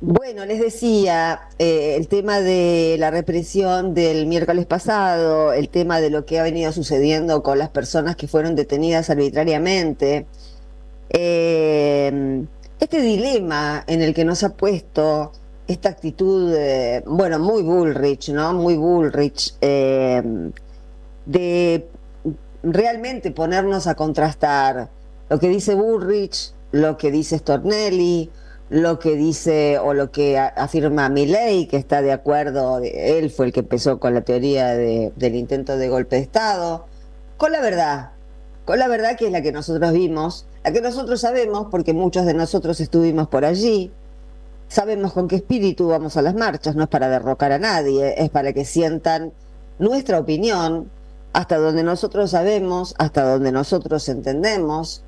Bueno, les decía, el tema de la represión del miércoles pasado, el tema de lo que ha venido sucediendo con las personas que fueron detenidas arbitrariamente, eh, este dilema en el que nos ha puesto esta actitud, bueno, muy Bullrich, ¿no? Muy Bullrich, de realmente ponernos a contrastar lo que dice Bullrich, lo que dice Stornelli, lo que dice o lo que afirma Milei, que está de acuerdo, él fue el que empezó con la teoría del intento de golpe de Estado, con la verdad, con la verdad que es la que nosotros vimos, la que nosotros sabemos porque muchos de nosotros estuvimos por allí. Sabemos con qué espíritu vamos a las marchas, no es para derrocar a nadie, es para que sientan nuestra opinión, hasta donde nosotros sabemos, hasta donde nosotros entendemos,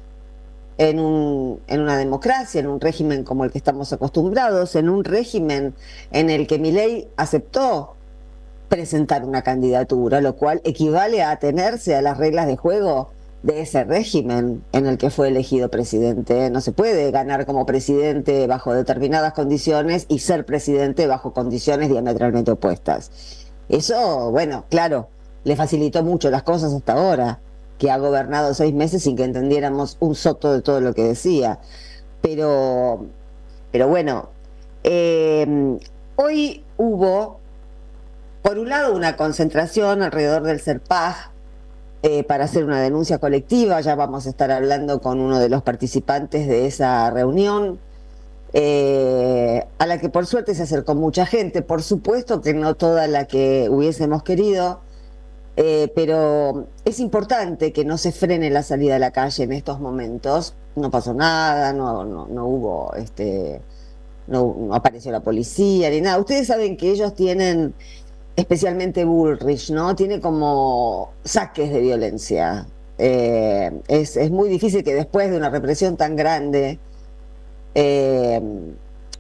en una democracia, en un régimen como el que estamos acostumbrados, en un régimen en el que Milei aceptó presentar una candidatura, lo cual equivale a atenerse a las reglas de juego de ese régimen en el que fue elegido presidente. No se puede ganar como presidente bajo determinadas condiciones y ser presidente bajo condiciones diametralmente opuestas. Eso, bueno, claro, le facilitó mucho las cosas hasta ahora, que ha gobernado 6 meses sin que entendiéramos un soto de todo lo que decía. Pero, pero bueno, hoy hubo por un lado, una concentración alrededor del CERPAJ para hacer una denuncia colectiva. Ya vamos a estar hablando con uno de los participantes de esa reunión, a la que por suerte se acercó mucha gente. Por supuesto que no toda la que hubiésemos querido, pero es importante que no se frene la salida a la calle en estos momentos. No pasó nada, no hubo, no apareció la policía ni nada. Ustedes saben que ellos tienen especialmente Bullrich, ¿no? Tiene como saques de violencia. Es muy difícil que después de una represión tan grande eh,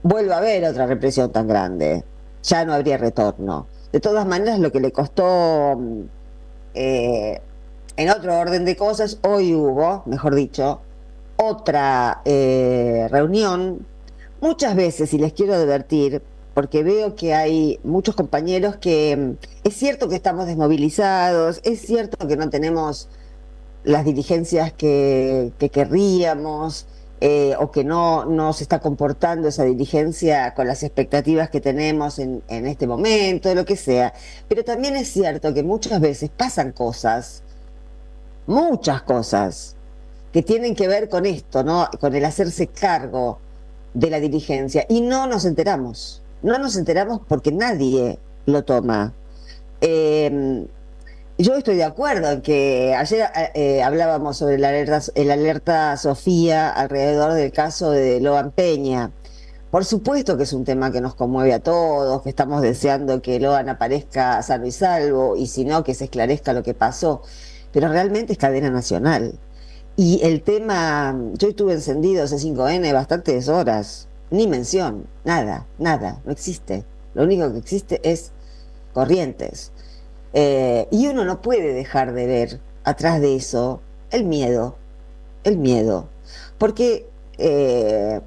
vuelva a haber otra represión tan grande. Ya no habría retorno. De todas maneras, lo que le costó, eh, en otro orden de cosas, hoy hubo, mejor dicho, otra reunión. Muchas veces, y les quiero advertir, porque veo que hay muchos compañeros que es cierto que estamos desmovilizados, es cierto que no tenemos las diligencias que querríamos, o que no se está comportando esa diligencia con las expectativas que tenemos en este momento, lo que sea. Pero también es cierto que muchas veces pasan cosas, muchas cosas, que tienen que ver con esto, ¿no? Con el hacerse cargo de la dirigencia. Y no nos enteramos. No nos enteramos porque nadie lo toma. Eh, yo estoy de acuerdo en que ayer hablábamos sobre el alerta Sofía alrededor del caso de Loan Peña. Por supuesto que es un tema que nos conmueve a todos, que estamos deseando que Loan aparezca sano y salvo, y si no, que se esclarezca lo que pasó. Pero realmente es cadena nacional. Y el tema, yo estuve encendido C5N bastantes horas, ni mención, nada, nada, no existe. Lo único que existe es Corrientes. Y uno no puede dejar de ver atrás de eso el miedo, porque, eh,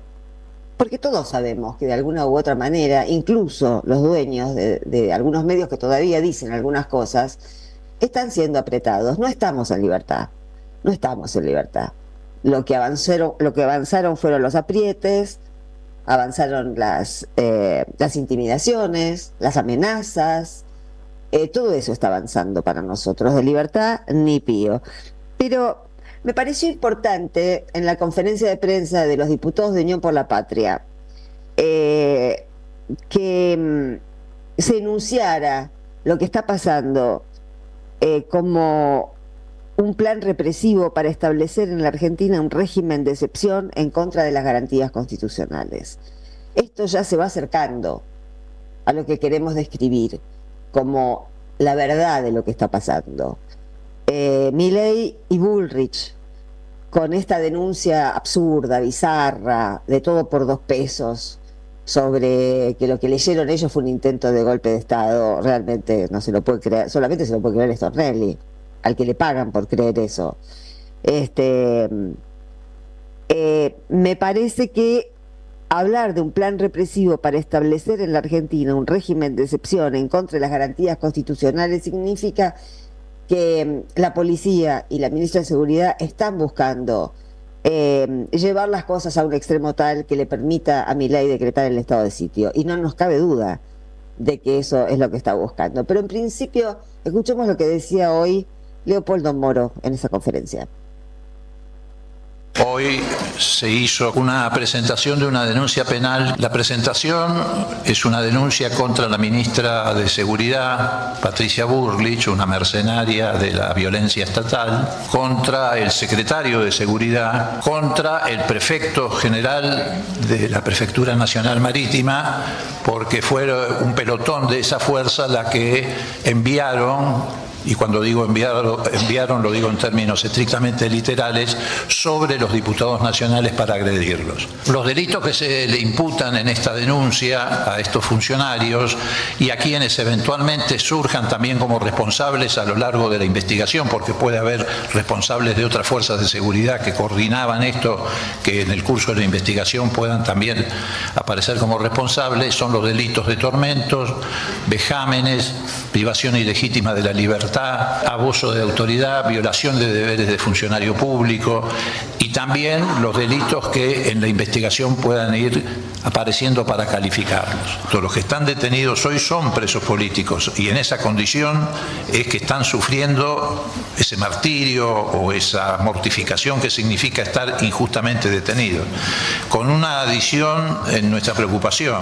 porque todos sabemos que de alguna u otra manera, incluso los dueños de algunos medios que todavía dicen algunas cosas, están siendo apretados. No estamos en libertad, no estamos en libertad. Lo que avanzaron fueron los aprietes, avanzaron las intimidaciones, las amenazas, todo eso está avanzando para nosotros. De libertad, ni pío. Pero me pareció importante en la conferencia de prensa de los diputados de Unión por la Patria, eh, que se enunciara lo que está pasando como un plan represivo para establecer en la Argentina un régimen de excepción en contra de las garantías constitucionales. Esto ya se va acercando a lo que queremos describir como la verdad de lo que está pasando. Milei y Bullrich, con esta denuncia absurda, bizarra, de todo por 2 pesos, sobre que lo que leyeron ellos fue un intento de golpe de Estado, realmente no se lo puede creer, solamente se lo puede creer Stornelli, al que le pagan por creer eso. Este, Me parece que hablar de un plan represivo para establecer en la Argentina un régimen de excepción en contra de las garantías constitucionales significa que la policía y la ministra de Seguridad están buscando llevar las cosas a un extremo tal que le permita a Milei decretar el estado de sitio. Y no nos cabe duda de que eso es lo que está buscando. Pero en principio, escuchemos lo que decía hoy Leopoldo Moro en esa conferencia. Hoy se hizo una presentación de una denuncia penal. La presentación es una denuncia contra la ministra de Seguridad, Patricia Bullrich, una mercenaria de la violencia estatal, contra el secretario de Seguridad, contra el prefecto general de la Prefectura Nacional Marítima, porque fue un pelotón de esa fuerza la que enviaron. Y cuando digo enviaron lo digo en términos estrictamente literales, sobre los diputados nacionales para agredirlos. Los delitos que se le imputan en esta denuncia a estos funcionarios y a quienes eventualmente surjan también como responsables a lo largo de la investigación, porque puede haber responsables de otras fuerzas de seguridad que coordinaban esto, que en el curso de la investigación puedan también aparecer como responsables, son los delitos de tormentos, vejámenes, privación ilegítima de la libertad, abuso de autoridad, violación de deberes de funcionario público y también los delitos que en la investigación puedan ir apareciendo para calificarlos. Todos los que están detenidos hoy son presos políticos y en esa condición es que están sufriendo ese martirio o esa mortificación que significa estar injustamente detenidos. Con una adición en nuestra preocupación.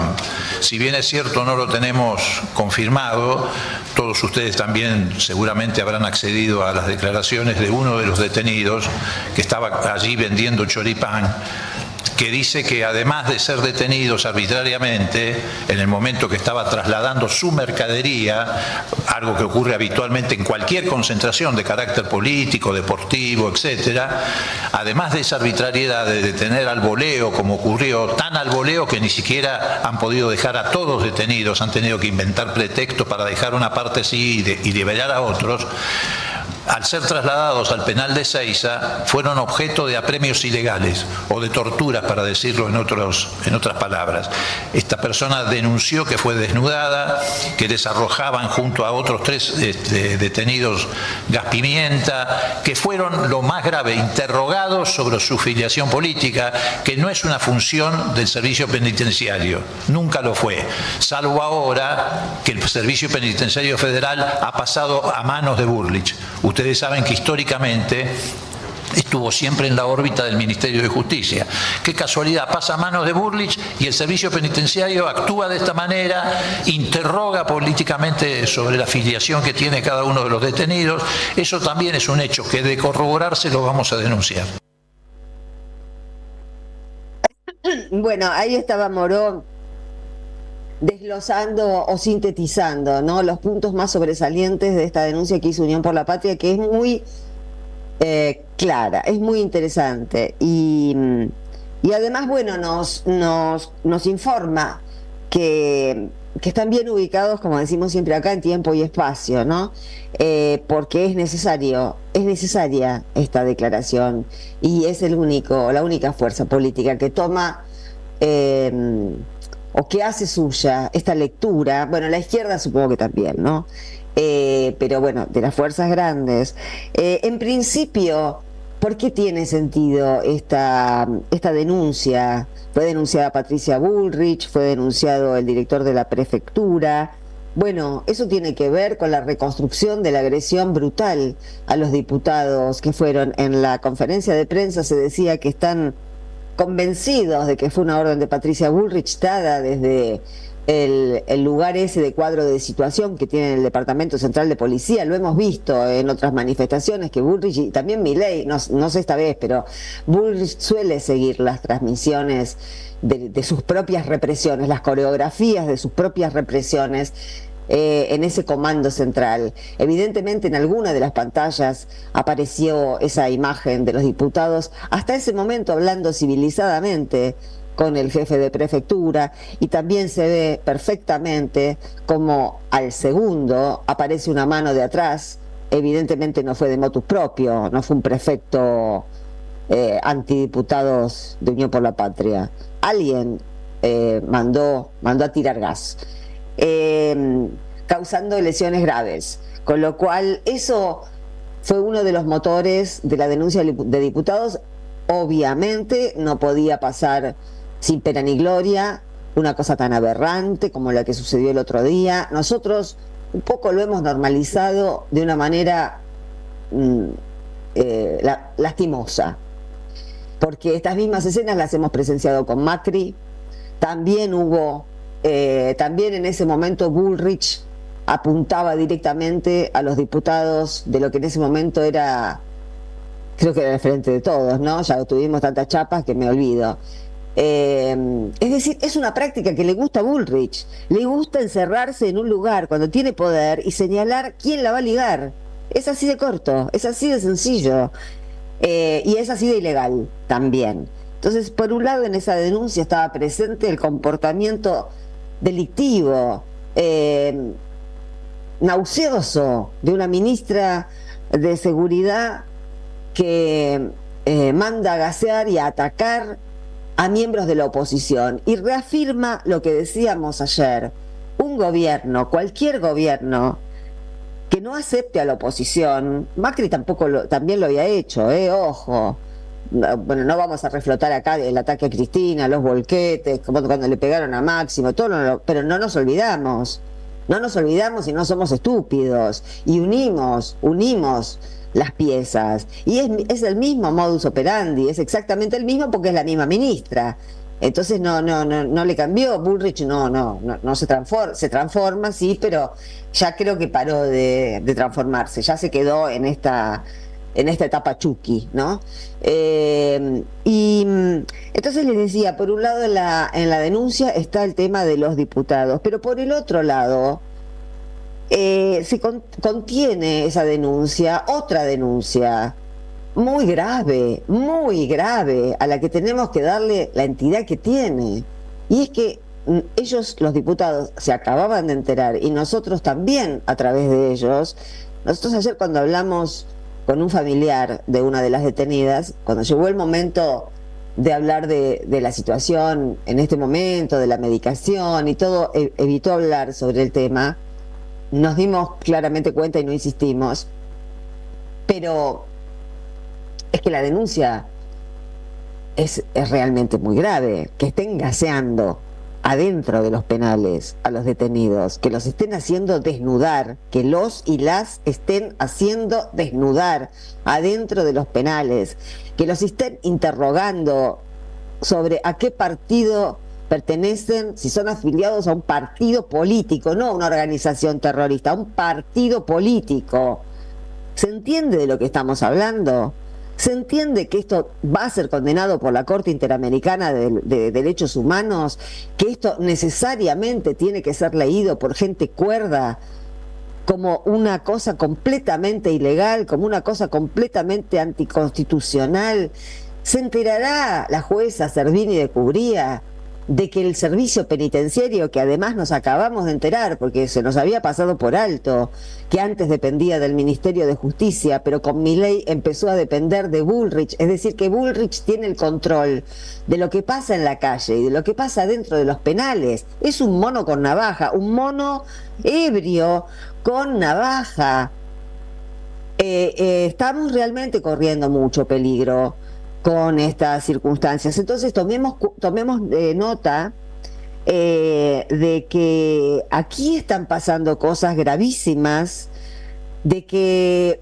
Si bien es cierto no lo tenemos confirmado, todos ustedes también seguramente habrán accedido a las declaraciones de uno de los detenidos que estaba allí vendiendo choripán, que dice que además de ser detenidos arbitrariamente, en el momento que estaba trasladando su mercadería, algo que ocurre habitualmente en cualquier concentración de carácter político, deportivo, etcétera, además de esa arbitrariedad de detener al voleo, como ocurrió, tan al voleo que ni siquiera han podido dejar a todos detenidos, han tenido que inventar pretextos para dejar una parte así y liberar a otros. Al ser trasladados al penal de Ezeiza, fueron objeto de apremios ilegales o de torturas, para decirlo en otras palabras. Esta persona denunció que fue desnudada, que les arrojaban junto a otros 3 detenidos gas pimienta, que fueron, lo más grave, interrogados sobre su filiación política, que no es una función del servicio penitenciario, nunca lo fue, salvo ahora que el servicio penitenciario federal ha pasado a manos de Bullrich. Ustedes saben que históricamente estuvo siempre en la órbita del Ministerio de Justicia. Qué casualidad, pasa a manos de Bullrich y el servicio penitenciario actúa de esta manera, interroga políticamente sobre la filiación que tiene cada uno de los detenidos. Eso también es un hecho que de corroborarse lo vamos a denunciar. Bueno, ahí estaba Moró desglosando o sintetizando, ¿no?, los puntos más sobresalientes de esta denuncia que hizo Unión por la Patria, que es muy clara, es muy interesante y además, bueno, nos informa que están bien ubicados, como decimos siempre acá, en tiempo y espacio, ¿no? Porque es necesaria esta declaración y es la única fuerza política que toma o que hace suya esta lectura. Bueno, la izquierda supongo que también, ¿no? Pero bueno, de las fuerzas grandes. En principio, ¿por qué tiene sentido esta denuncia? Fue denunciada Patricia Bullrich, fue denunciado el director de la prefectura. Bueno, eso tiene que ver con la reconstrucción de la agresión brutal a los diputados que fueron. En la conferencia de prensa se decía que están convencidos de que fue una orden de Patricia Bullrich dada desde el lugar ese de cuadro de situación que tiene el Departamento Central de Policía. Lo hemos visto en otras manifestaciones que Bullrich y también Milei, no sé esta vez, pero Bullrich suele seguir las transmisiones de sus propias represiones, las coreografías de sus propias represiones en ese comando central. Evidentemente en alguna de las pantallas apareció esa imagen de los diputados, hasta ese momento hablando civilizadamente con el jefe de prefectura, y también se ve perfectamente como al segundo aparece una mano de atrás. Evidentemente no fue de motus propio, no fue un prefecto antidiputados de Unión por la Patria. Alguien mandó a tirar gas, causando lesiones graves. Con lo cual, eso fue uno de los motores de la denuncia de diputados. Obviamente no podía pasar sin pena ni gloria una cosa tan aberrante como la que sucedió el otro día. Nosotros un poco lo hemos normalizado de una manera lastimosa, porque estas mismas escenas las hemos presenciado con Macri. También también en ese momento Bullrich apuntaba directamente a los diputados de lo que en ese momento era, creo que era el Frente de Todos, ¿no? Ya tuvimos tantas chapas que me olvido. Es decir, es una práctica que le gusta a Bullrich. Le gusta encerrarse en un lugar cuando tiene poder y señalar quién la va a ligar. Es así de corto, es así de sencillo, y es así de ilegal también. Entonces, por un lado, en esa denuncia estaba presente el comportamiento delictivo, nauseoso de una ministra de Seguridad que manda a gasear y a atacar a miembros de la oposición, y reafirma lo que decíamos ayer: un gobierno, cualquier gobierno, que no acepte a la oposición. Macri también lo había hecho, ojo. Bueno, no vamos a reflotar acá el ataque a Cristina, los volquetes, como cuando le pegaron a Máximo, todo, pero no nos olvidamos y no somos estúpidos, y unimos las piezas, y es el mismo modus operandi, es exactamente el mismo, porque es la misma ministra. Entonces no le cambió. Bullrich no se transforma, sí, pero ya creo que paró de transformarse, ya se quedó en esta etapa Chucky, ¿no? Y entonces les decía, por un lado en la denuncia está el tema de los diputados, pero por el otro lado contiene esa denuncia otra denuncia muy grave, a la que tenemos que darle la entidad que tiene. Y es que ellos, los diputados, se acababan de enterar, y nosotros también a través de ellos. Nosotros ayer, cuando hablamos con un familiar de una de las detenidas, cuando llegó el momento de hablar de la situación en este momento, de la medicación y todo, evitó hablar sobre el tema. Nos dimos claramente cuenta y no insistimos, pero es que la denuncia es realmente muy grave. Que estén gaseando adentro de los penales a los detenidos, que los estén haciendo desnudar, que los y las estén haciendo desnudar adentro de los penales, que los estén interrogando sobre a qué partido pertenecen, si son afiliados a un partido político, no a una organización terrorista, a un partido político. ¿Se entiende de lo que estamos hablando? ¿Se entiende que esto va a ser condenado por la Corte Interamericana de Derechos Humanos? ¿Que esto necesariamente tiene que ser leído por gente cuerda como una cosa completamente ilegal, como una cosa completamente anticonstitucional? ¿Se enterará la jueza Servini de Cubría de que el servicio penitenciario, que además nos acabamos de enterar porque se nos había pasado por alto, que antes dependía del Ministerio de Justicia, pero con Milei empezó a depender de Bullrich? Es decir, que Bullrich tiene el control de lo que pasa en la calle y de lo que pasa dentro de los penales. Es un mono con navaja, un mono ebrio con navaja. Estamos realmente corriendo mucho peligro con estas circunstancias. Entonces tomemos nota de que aquí están pasando cosas gravísimas, de que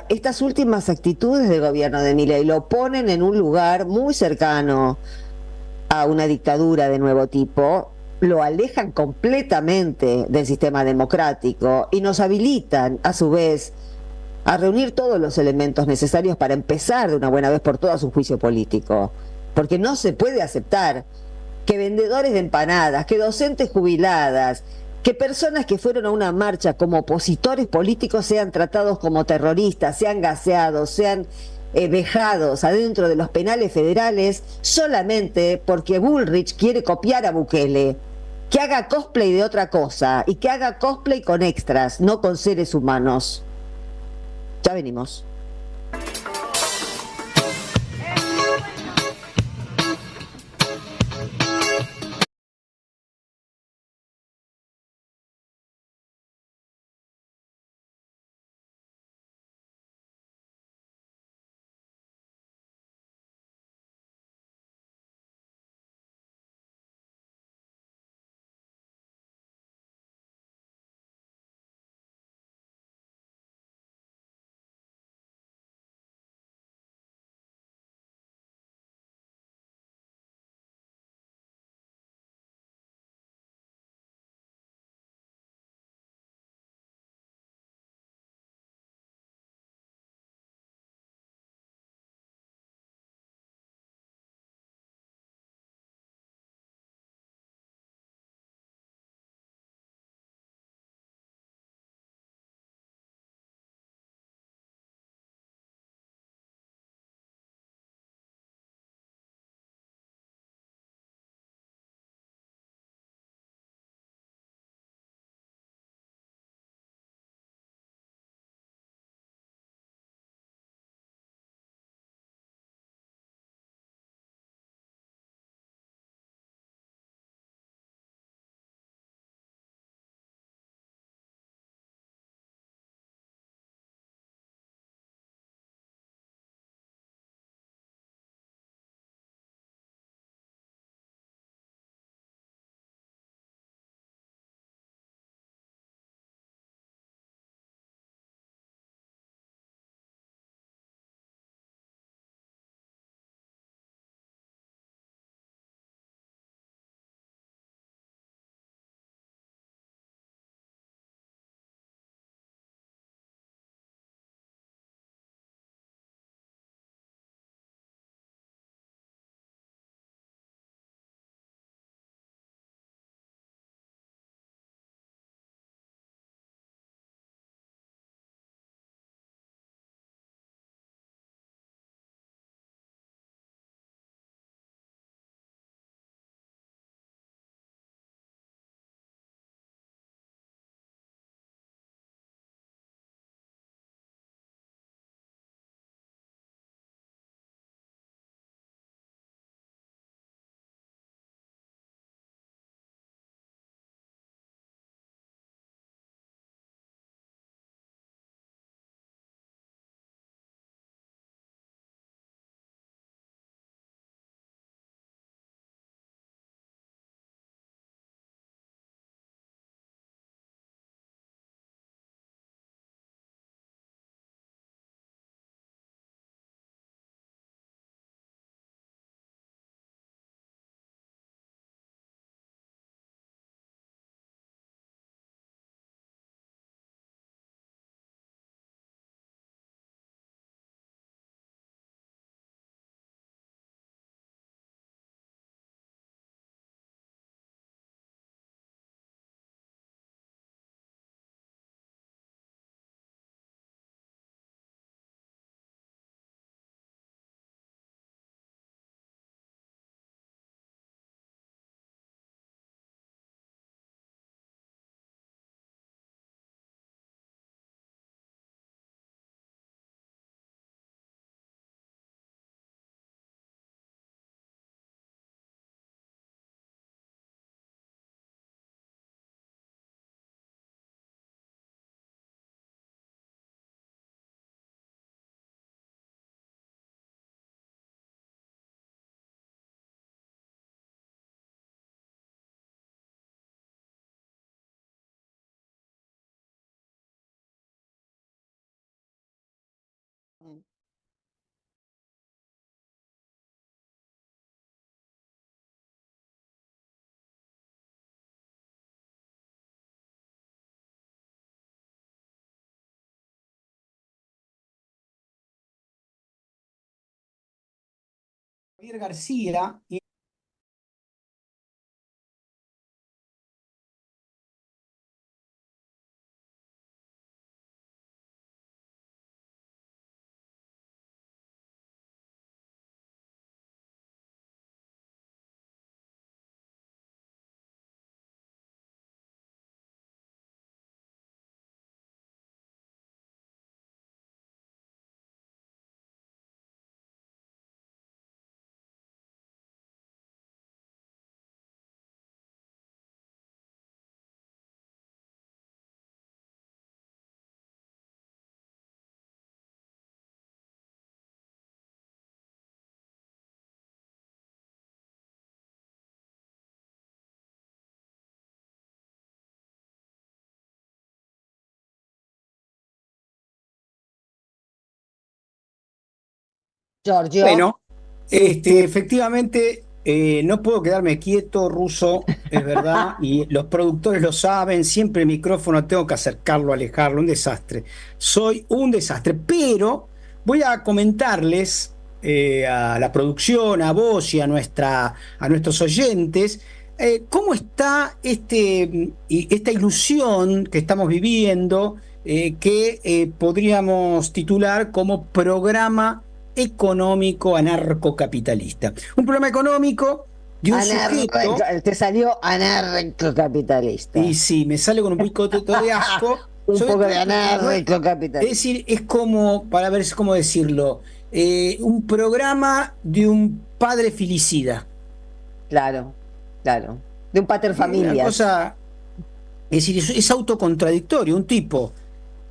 estas últimas actitudes del gobierno de Milei lo ponen en un lugar muy cercano a una dictadura de nuevo tipo, lo alejan completamente del sistema democrático y nos habilitan a su vez a reunir todos los elementos necesarios para empezar de una buena vez por todas un juicio político. Porque no se puede aceptar que vendedores de empanadas, que docentes jubiladas, que personas que fueron a una marcha como opositores políticos sean tratados como terroristas, sean gaseados, sean vejados adentro de los penales federales solamente porque Bullrich quiere copiar a Bukele. Que haga cosplay de otra cosa, y que haga cosplay con extras, no con seres humanos. Ya venimos. Javier García. Giorgio. Bueno, efectivamente, no puedo quedarme quieto, Russo, es verdad, y los productores lo saben, siempre el micrófono tengo que acercarlo, alejarlo, un desastre. Soy un desastre, pero voy a comentarles a la producción, a vos y a nuestros oyentes, cómo está esta ilusión que estamos viviendo, que podríamos titular como programa económico anarcocapitalista. Un programa económico de un sujeto. Te salió anarcocapitalista. Y sí, me sale con un poco de asco. Un poco de anarcocapitalista. Es decir, es como, para ver cómo decirlo, un programa de un padre filicida. Claro, claro. De un pater familias. Una cosa, es decir, es autocontradictorio. Un tipo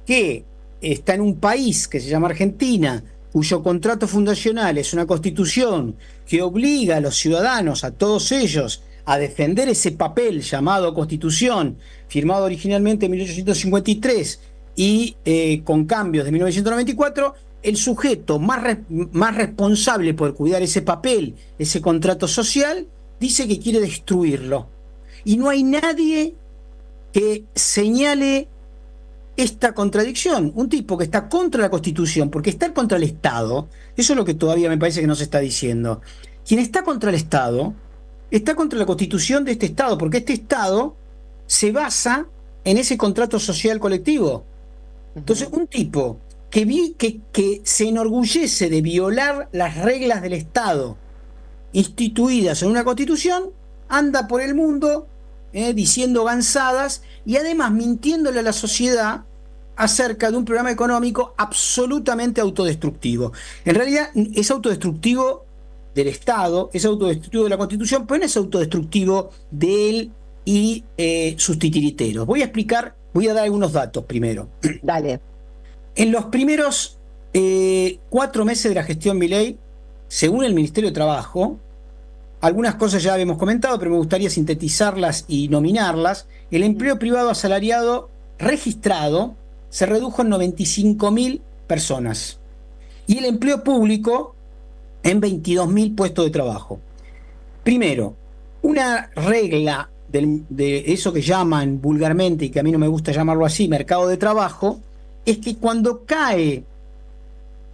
que está en un país que se llama Argentina, cuyo contrato fundacional es una constitución que obliga a los ciudadanos, a todos ellos, a defender ese papel llamado Constitución, firmado originalmente en 1853 y con cambios de 1994, el sujeto más responsable por cuidar ese papel, ese contrato social, dice que quiere destruirlo. Y no hay nadie que señale esta contradicción. Un tipo que está contra la Constitución, porque estar contra el Estado, eso es lo que todavía me parece que no se está diciendo. Quien está contra el Estado, está contra la Constitución de este Estado, porque este Estado se basa en ese contrato social colectivo. Entonces, un tipo que se enorgullece de violar las reglas del Estado instituidas en una Constitución, anda por el mundo diciendo gansadas y además mintiéndole a la sociedad acerca de un programa económico absolutamente autodestructivo. En realidad es autodestructivo del Estado, es autodestructivo de la Constitución, pero no es autodestructivo de él y sus titiriteros. Voy a dar algunos datos primero. Dale. En los primeros 4 meses de la gestión Milei, según el Ministerio de Trabajo, algunas cosas ya habíamos comentado, pero me gustaría sintetizarlas y nominarlas. El empleo privado asalariado registrado se redujo en 95.000 personas y el empleo público en 22.000 puestos de trabajo. Primero, una regla de eso que llaman vulgarmente, y que a mí no me gusta llamarlo así, mercado de trabajo, es que cuando cae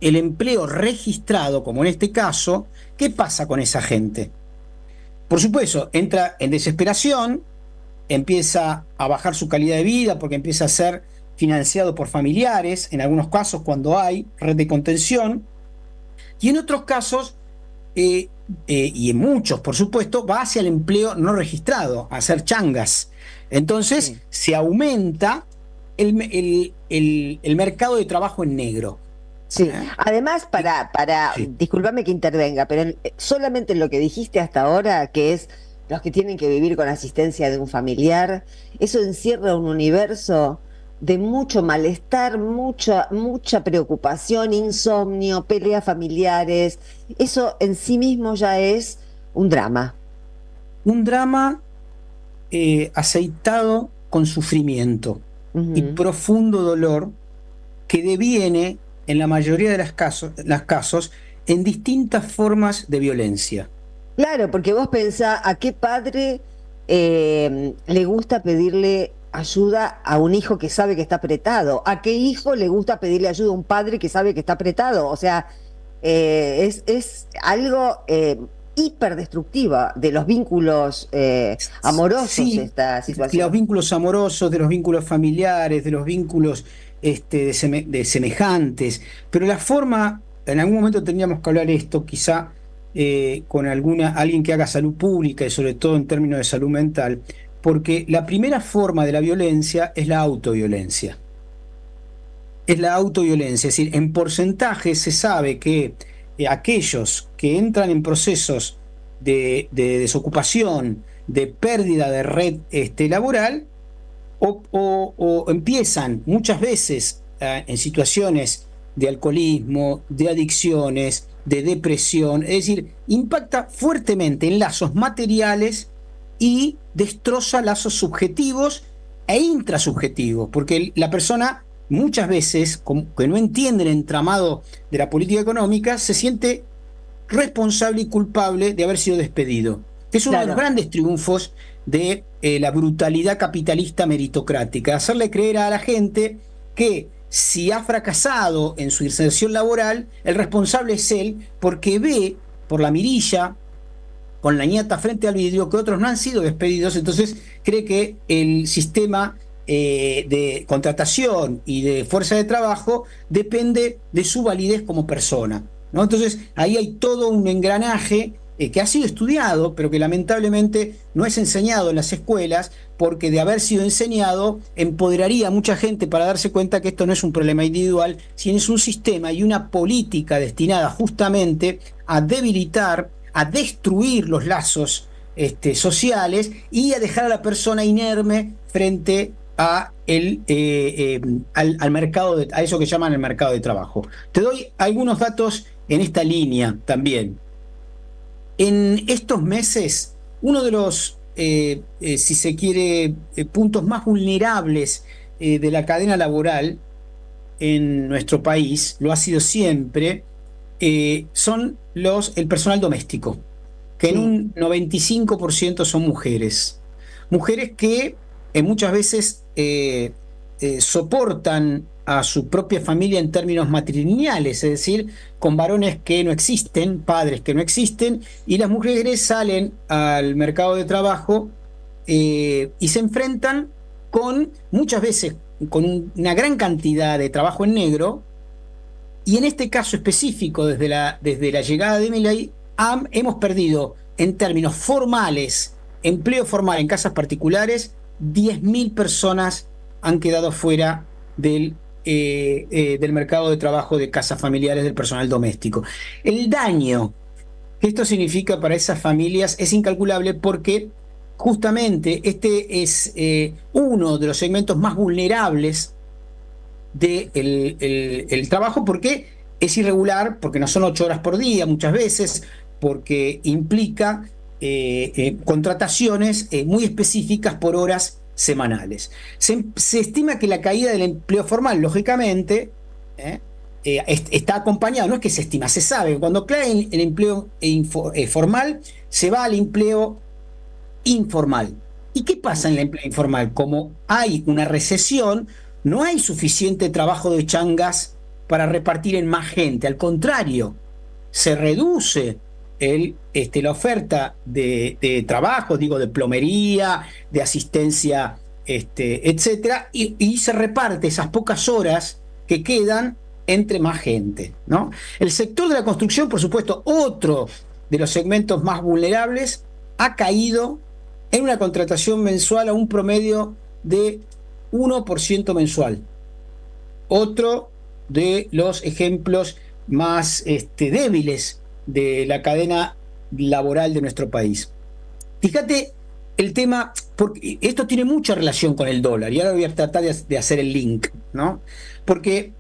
el empleo registrado, como en este caso, ¿qué pasa con esa gente? Por supuesto, entra en desesperación, empieza a bajar su calidad de vida porque empieza a ser financiado por familiares, en algunos casos cuando hay red de contención, y en otros casos, y en muchos por supuesto, va hacia el empleo no registrado, a hacer changas. Entonces se aumenta el mercado de trabajo en negro. Sí, además discúlpame que intervenga, pero solamente lo que dijiste hasta ahora, que es los que tienen que vivir con asistencia de un familiar, eso encierra un universo de mucho malestar, mucha preocupación, insomnio, peleas familiares. Eso en sí mismo ya es un drama. Un drama aceitado con sufrimiento y profundo dolor que deviene en la mayoría de los casos, en distintas formas de violencia. Claro, porque vos pensás a qué padre le gusta pedirle ayuda a un hijo que sabe que está apretado, a qué hijo le gusta pedirle ayuda a un padre que sabe que está apretado. O sea, es algo hiperdestructiva de los vínculos amorosos, Sí, esta de los situación. vínculos amorosos, de los vínculos familiares, de los vínculos de semejantes, pero la forma, en algún momento tendríamos que hablar esto, quizá con alguien que haga salud pública y sobre todo en términos de salud mental, porque la primera forma de la violencia es la autoviolencia. Es la autoviolencia, es decir, en porcentaje se sabe que aquellos que entran en procesos de desocupación, de pérdida de red laboral, o empiezan muchas veces en situaciones de alcoholismo, de adicciones, de depresión, es decir, impacta fuertemente en lazos materiales y destroza lazos subjetivos e intrasubjetivos, porque la persona muchas veces, que no entiende el entramado de la política económica, se siente responsable y culpable de haber sido despedido. Es uno de los Claro. grandes triunfos de la brutalidad capitalista meritocrática, hacerle creer a la gente que si ha fracasado en su inserción laboral, el responsable es él, porque ve por la mirilla, con la ñata frente al vidrio, que otros no han sido despedidos, entonces cree que el sistema de contratación y de fuerza de trabajo depende de su validez como persona, ¿no? Entonces ahí hay todo un engranaje que ha sido estudiado, pero que lamentablemente no es enseñado en las escuelas, porque de haber sido enseñado empoderaría a mucha gente para darse cuenta que esto no es un problema individual, sino es un sistema y una política destinada justamente a debilitar, a destruir los lazos sociales y a dejar a la persona inerme frente al mercado a eso que llaman el mercado de trabajo. Te doy algunos datos en esta línea también. En estos meses, uno de los, si se quiere, puntos más vulnerables de la cadena laboral en nuestro país, lo ha sido siempre, son el personal doméstico, que en Sí. un 95% son mujeres. Mujeres que muchas veces soportan a su propia familia en términos matrilineales, es decir, con varones que no existen, padres que no existen, y las mujeres salen al mercado de trabajo y se enfrentan con, muchas veces, con una gran cantidad de trabajo en negro, y en este caso específico, desde la llegada de Milei, hemos perdido en términos formales, empleo formal en casas particulares, 10.000 personas han quedado fuera del mercado de trabajo de casas familiares del personal doméstico. El daño que esto significa para esas familias es incalculable, porque justamente este es uno de los segmentos más vulnerables del el trabajo, porque es irregular, porque no son 8 horas por día muchas veces, porque implica contrataciones muy específicas por horas semanales. Se estima que la caída del empleo formal, lógicamente, está acompañado, no es que se estima, se sabe, cuando cae el empleo formal, se va al empleo informal. ¿Y qué pasa en el empleo informal? Como hay una recesión, no hay suficiente trabajo de changas para repartir en más gente, al contrario, se reduce la oferta de trabajo, digo, de plomería, de asistencia, etcétera, y se reparte esas pocas horas que quedan entre más gente, ¿no? El sector de la construcción, por supuesto, otro de los segmentos más vulnerables, ha caído en una contratación mensual a un promedio de 1% mensual. Otro de los ejemplos más débiles de la cadena laboral de nuestro país. Fíjate el tema, porque esto tiene mucha relación con el dólar, y ahora voy a tratar de hacer el link, ¿no? Porque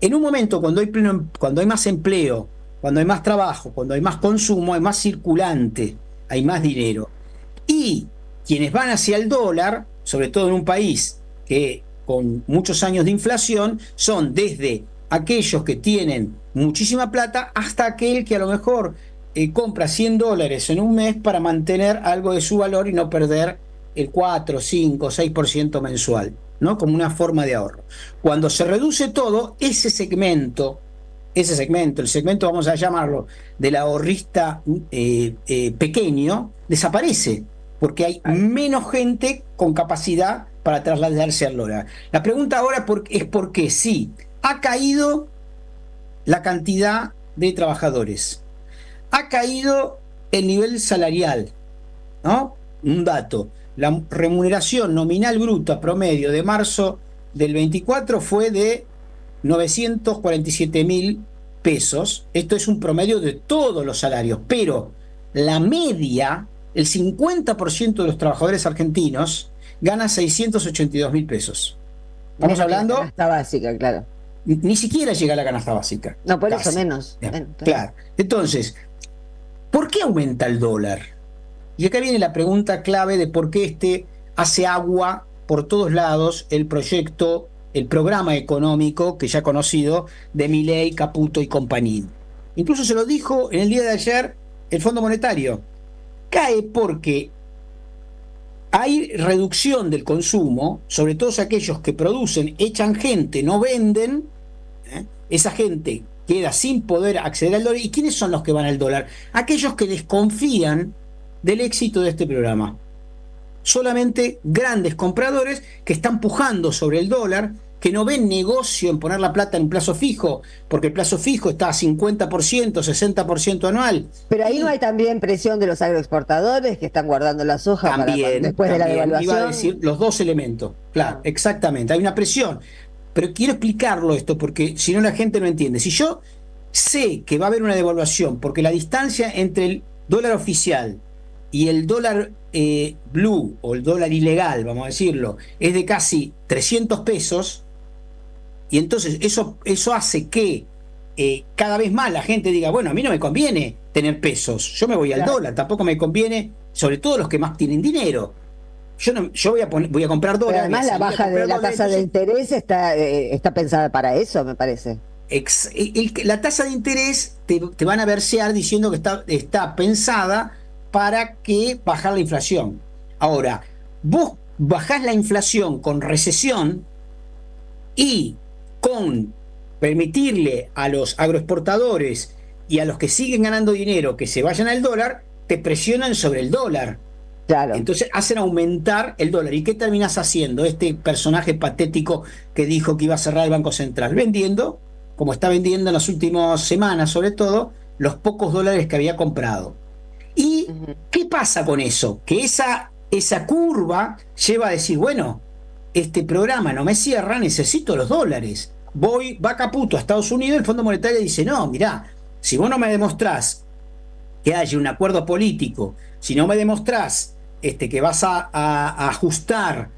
en un momento cuando hay más empleo, cuando hay más trabajo, cuando hay más consumo, hay más circulante, hay más dinero. Y quienes van hacia el dólar, sobre todo en un país que con muchos años de inflación, son desde aquellos que tienen muchísima plata hasta aquel que a lo mejor compra $100 en un mes para mantener algo de su valor y no perder el 4, 5, 6% mensual, ¿no? Como una forma de ahorro. Cuando se reduce todo, ese segmento, el segmento, vamos a llamarlo, del ahorrista pequeño, desaparece, porque hay menos gente con capacidad para trasladarse al dólar. La pregunta ahora es por qué sí, ha caído la cantidad de trabajadores, ha caído el nivel salarial, ¿no? Un dato, la remuneración nominal bruta promedio de marzo del 24 fue de 947.000 pesos. Esto es un promedio de todos los salarios, pero la media, el 50% de los trabajadores argentinos gana 682.000 pesos. Estamos hablando... La canasta básica, claro. Ni siquiera llega a la canasta básica. No, por casi. eso menos. Claro. Entonces, ¿por qué aumenta el dólar? Y acá viene la pregunta clave de por qué hace agua por todos lados el proyecto, el programa económico que ya conocido de Milei, Caputo y compañía. Incluso se lo dijo en el día de ayer el Fondo Monetario. Cae porque hay reducción del consumo, sobre todo aquellos que producen, echan gente, no venden, esa gente queda sin poder acceder al dólar. ¿Y quiénes son los que van al dólar? Aquellos que desconfían del éxito de este programa. Solamente grandes compradores que están pujando sobre el dólar, que no ven negocio en poner la plata en plazo fijo, porque el plazo fijo está a 50%, 60% anual. Pero ahí no hay también presión de los agroexportadores que están guardando la soja después de la devaluación. Iba a decir los dos elementos, claro, exactamente, hay una presión. Pero quiero explicarlo esto, porque si no la gente no entiende. Si yo sé que va a haber una devaluación, porque la distancia entre el dólar oficial y el dólar blue, o el dólar ilegal, vamos a decirlo, es de casi 300 pesos, y entonces eso hace que cada vez más la gente diga, bueno, a mí no me conviene tener pesos, yo me voy al dólar, tampoco me conviene, sobre todo los que más tienen dinero. Yo voy a comprar dólares. Pero además la baja de la tasa de interés está pensada para eso, me parece. La tasa de interés te van a versear diciendo que está pensada para que bajar la inflación. Ahora, vos bajás la inflación con recesión y con permitirle a los agroexportadores y a los que siguen ganando dinero que se vayan al dólar, te presionan sobre el dólar. Claro. Entonces hacen aumentar el dólar. ¿Y qué terminás haciendo? Este personaje patético que dijo que iba a cerrar el Banco Central, vendiendo, como está vendiendo en las últimas semanas sobre todo, los pocos dólares que había comprado. ¿Y qué pasa con eso? Que esa curva lleva a decir, bueno, este programa no me cierra, necesito los dólares. Va Caputo a Estados Unidos, el Fondo Monetario dice, no, mirá, si vos no me demostrás que haya un acuerdo político, si no me demostrás que vas a ajustar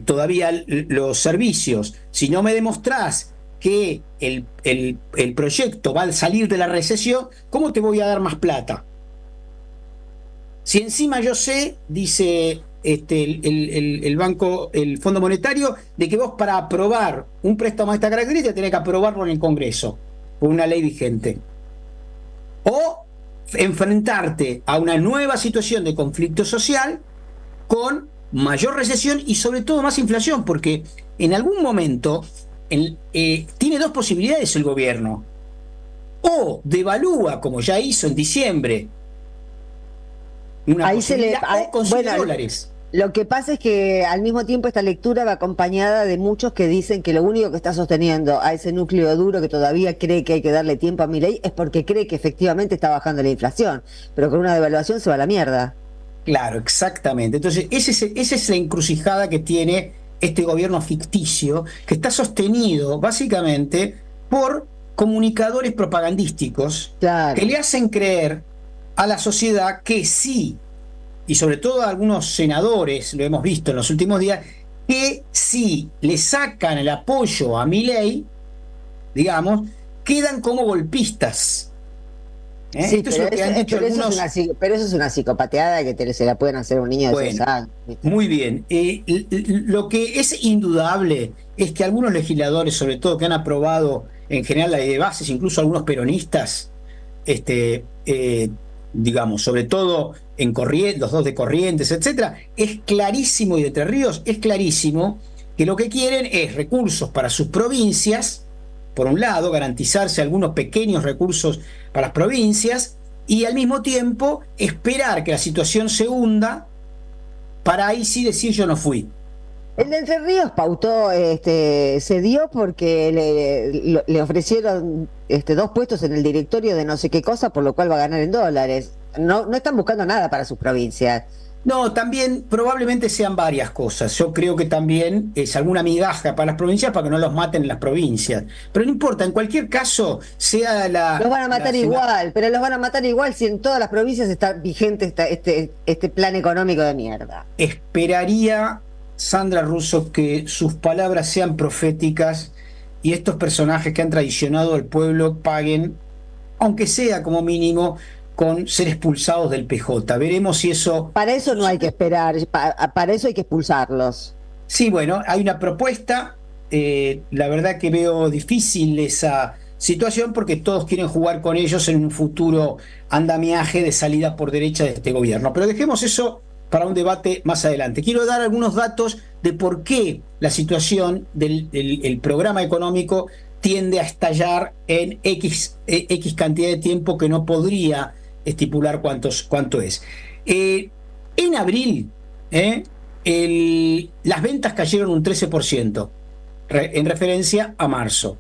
todavía los servicios, si no me demostrás que el proyecto va a salir de la recesión, ¿cómo te voy a dar más plata? Si encima yo sé, dice el banco, el Fondo Monetario, de que vos para aprobar un préstamo de esta característica tenés que aprobarlo en el Congreso, por una ley vigente. O enfrentarte a una nueva situación de conflicto social con mayor recesión y sobre todo más inflación, porque en algún momento tiene dos posibilidades el gobierno: o devalúa, como ya hizo en diciembre, ahí o consigue dólares. Lo que pasa es que al mismo tiempo esta lectura va acompañada de muchos que dicen que lo único que está sosteniendo a ese núcleo duro que todavía cree que hay que darle tiempo a Milei es porque cree que efectivamente está bajando la inflación, pero con una devaluación se va a la mierda. Claro, exactamente. Entonces esa es la encrucijada que tiene este gobierno ficticio, que está sostenido básicamente por comunicadores propagandísticos, claro, que le hacen creer a la sociedad que sí, y sobre todo a algunos senadores, lo hemos visto en los últimos días, que si le sacan el apoyo a Milei, digamos, quedan como golpistas. Sí, esto es lo que han dicho algunos. Pero eso es una psicopateada que se la pueden hacer a un niño de 6 años. Muy bien. Lo que es indudable es que algunos legisladores, sobre todo que han aprobado en general la ley de bases, incluso algunos peronistas, digamos, sobre todo en Corrientes, los dos de Corrientes, etcétera, es clarísimo, y de Entre Ríos, es clarísimo que lo que quieren es recursos para sus provincias, por un lado, garantizarse algunos pequeños recursos para las provincias, y al mismo tiempo esperar que la situación se hunda para ahí sí decir yo no fui. El de Entre Ríos pautó, se dio porque le ofrecieron 2 puestos en el directorio de no sé qué cosa, por lo cual va a ganar en dólares. No, no están buscando nada para sus provincias. No, también probablemente sean varias cosas. Yo creo que también es alguna migaja para las provincias para que no los maten en las provincias. Pero no importa, en cualquier caso, sea la... Los van a matar igual, pero los van a matar igual si en todas las provincias está vigente este plan económico de mierda. Esperaría, Sandra Russo, que sus palabras sean proféticas y estos personajes que han traicionado al pueblo paguen, aunque sea como mínimo, con ser expulsados del PJ. Veremos si eso... Para eso no hay que esperar, para eso hay que expulsarlos. Sí, bueno, hay una propuesta, la verdad que veo difícil esa situación porque todos quieren jugar con ellos en un futuro andamiaje de salida por derecha de este gobierno. Pero dejemos eso para un debate más adelante. Quiero dar algunos datos de por qué la situación del programa económico tiende a estallar en X cantidad de tiempo que no podría estipular cuánto es. En abril, las ventas cayeron un 13%, en referencia a marzo.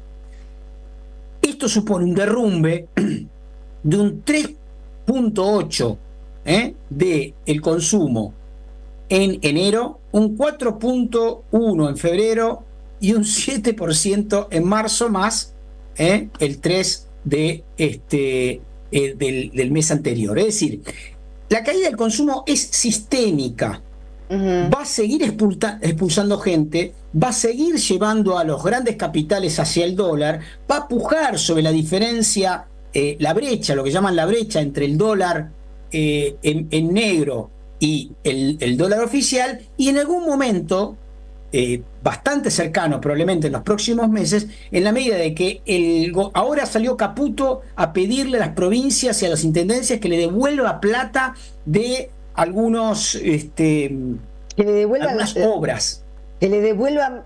Esto supone un derrumbe de un 3.8% del consumo en enero, un 4.1% en febrero y un 7% en marzo, más el 3% del mes anterior. Es decir, la caída del consumo es sistémica. Va a seguir expulsando gente, va a seguir llevando a los grandes capitales hacia el dólar, va a pujar sobre la diferencia, la brecha, lo que llaman la brecha entre el dólar en negro y el dólar oficial, y en algún momento bastante cercano, probablemente en los próximos meses, en la medida de que ahora salió Caputo a pedirle a las provincias y a las intendencias que le devuelva plata de algunas obras. Que le devuelvan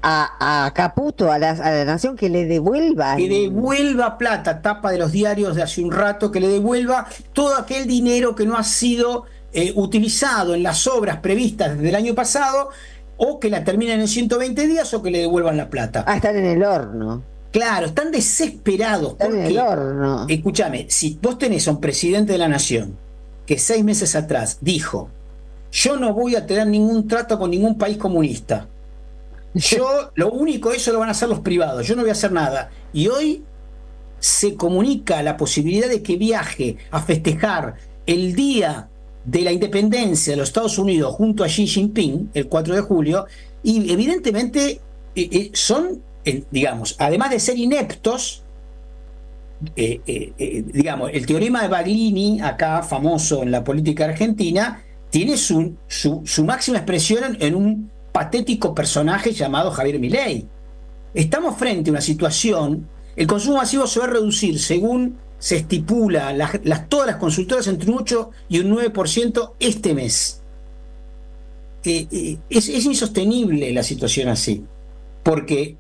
a Caputo, a la nación, que le devuelvan. Que devuelva plata, tapa de los diarios de hace un rato, que le devuelva todo aquel dinero que no ha sido utilizado en las obras previstas desde el año pasado, o que la terminen en 120 días o que le devuelvan la plata. Están en el horno. Claro, están desesperados. Están en el horno. Escúchame, si vos tenés a un presidente de la nación que 6 meses atrás dijo: yo no voy a tener ningún trato con ningún país comunista, yo lo único, eso lo van a hacer los privados, yo no voy a hacer nada, y hoy se comunica la posibilidad de que viaje a festejar el día de la independencia de los Estados Unidos junto a Xi Jinping el 4 de julio, y evidentemente son, digamos, además de ser ineptos, digamos, el teorema de Baglini, acá famoso en la política argentina, tiene su máxima expresión en un patético personaje llamado Javier Milei. Estamos frente a una situación, el consumo masivo se va a reducir, según se estipula todas las consultoras, entre un 8 y un 9% este mes. Es insostenible la situación así, porque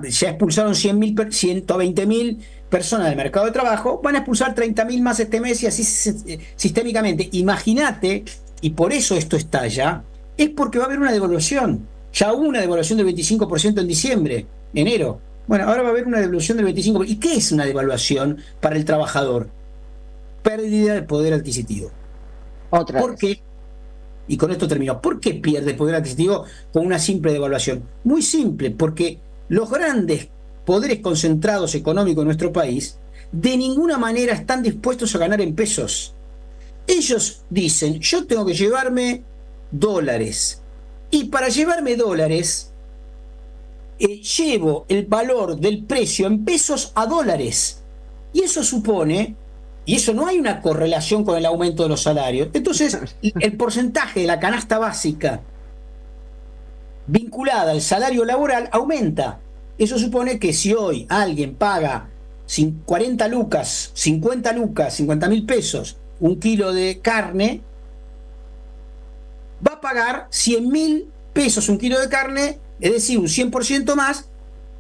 ya expulsaron 120.000 personas del mercado de trabajo, van a expulsar 30.000 más este mes, y así sistémicamente. Imagínate, y por eso esto estalla, es porque va a haber una devaluación. Ya hubo una devaluación del 25% en diciembre, enero. Bueno, ahora va a haber una devaluación del 25%. ¿Y qué es una devaluación para el trabajador? Pérdida de poder adquisitivo. ¿Por qué? Y con esto termino. ¿Por qué pierde poder adquisitivo con una simple devaluación? Muy simple, porque los grandes poderes concentrados económicos en nuestro país de ninguna manera están dispuestos a ganar en pesos. Ellos dicen: yo tengo que llevarme dólares, y para llevarme dólares llevo el valor del precio en pesos a dólares, y eso supone, y eso no hay una correlación con el aumento de los salarios. Entonces el porcentaje de la canasta básica vinculada al salario laboral aumenta. Eso supone que si hoy alguien paga 40 lucas, 50 lucas, 50.000 pesos, un kilo de carne, va a pagar 100.000 pesos un kilo de carne, es decir, un 100% más,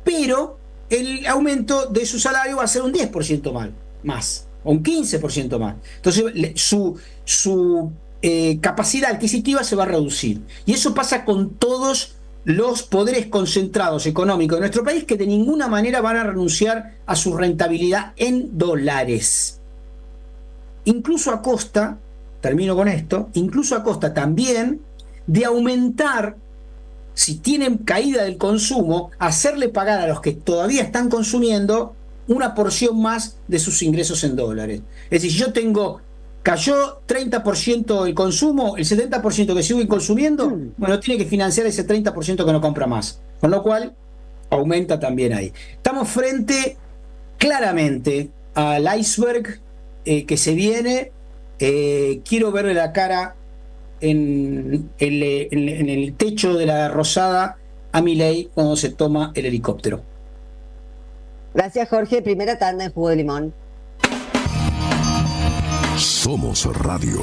pero el aumento de su salario va a ser un 10% más, o un 15% más. Entonces, su capacidad adquisitiva se va a reducir. Y eso pasa con todos los poderes concentrados económicos de nuestro país, que de ninguna manera van a renunciar a su rentabilidad en dólares. Incluso a costa, termino con esto, incluso a costa también de aumentar, si tienen caída del consumo, hacerle pagar a los que todavía están consumiendo una porción más de sus ingresos en dólares. Es decir, si yo tengo, cayó 30% el consumo, el 70% que sigo consumiendo, bueno, tiene que financiar ese 30% que no compra más. Con lo cual, aumenta también ahí. Estamos frente claramente al iceberg que se viene. Quiero verle la cara en el techo de la Rosada a Milei cuando se toma el helicóptero. Gracias, Jorge. Primera tanda en jugo de limón. Somos Radio.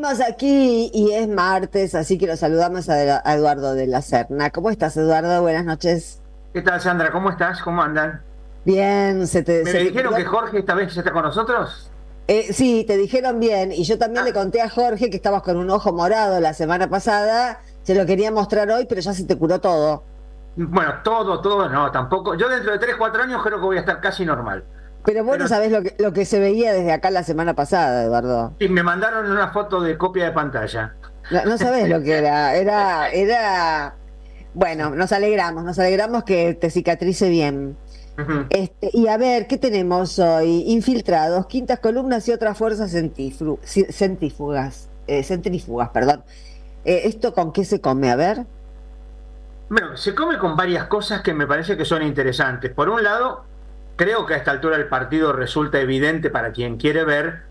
Seguimos aquí y es martes, así que lo saludamos a Eduardo de la Serna. ¿Cómo estás, Eduardo? Buenas noches. ¿Qué tal, Sandra? ¿Cómo estás? ¿Cómo andan? Bien, ¿Me dijeron que Jorge esta vez ya está con nosotros? Sí, te dijeron bien. Y yo también le conté a Jorge que estabas con un ojo morado la semana pasada. Se lo quería mostrar hoy, pero ya se te curó todo. Bueno, todo, no, tampoco. Yo dentro de 3, 4 años creo que voy a estar casi normal. Pero vos no sabés lo que se veía desde acá la semana pasada, Eduardo. Sí, me mandaron una foto de copia de pantalla. No sabés lo que era. Era... Bueno, nos alegramos que te cicatrice bien. Ujú. Y a ver, ¿qué tenemos hoy? Infiltrados, quintas columnas y otras fuerzas centrífugas, perdón. ¿Esto con qué se come? A ver. Bueno, se come con varias cosas que me parece que son interesantes. Por un lado, creo que a esta altura del partido resulta evidente para quien quiere ver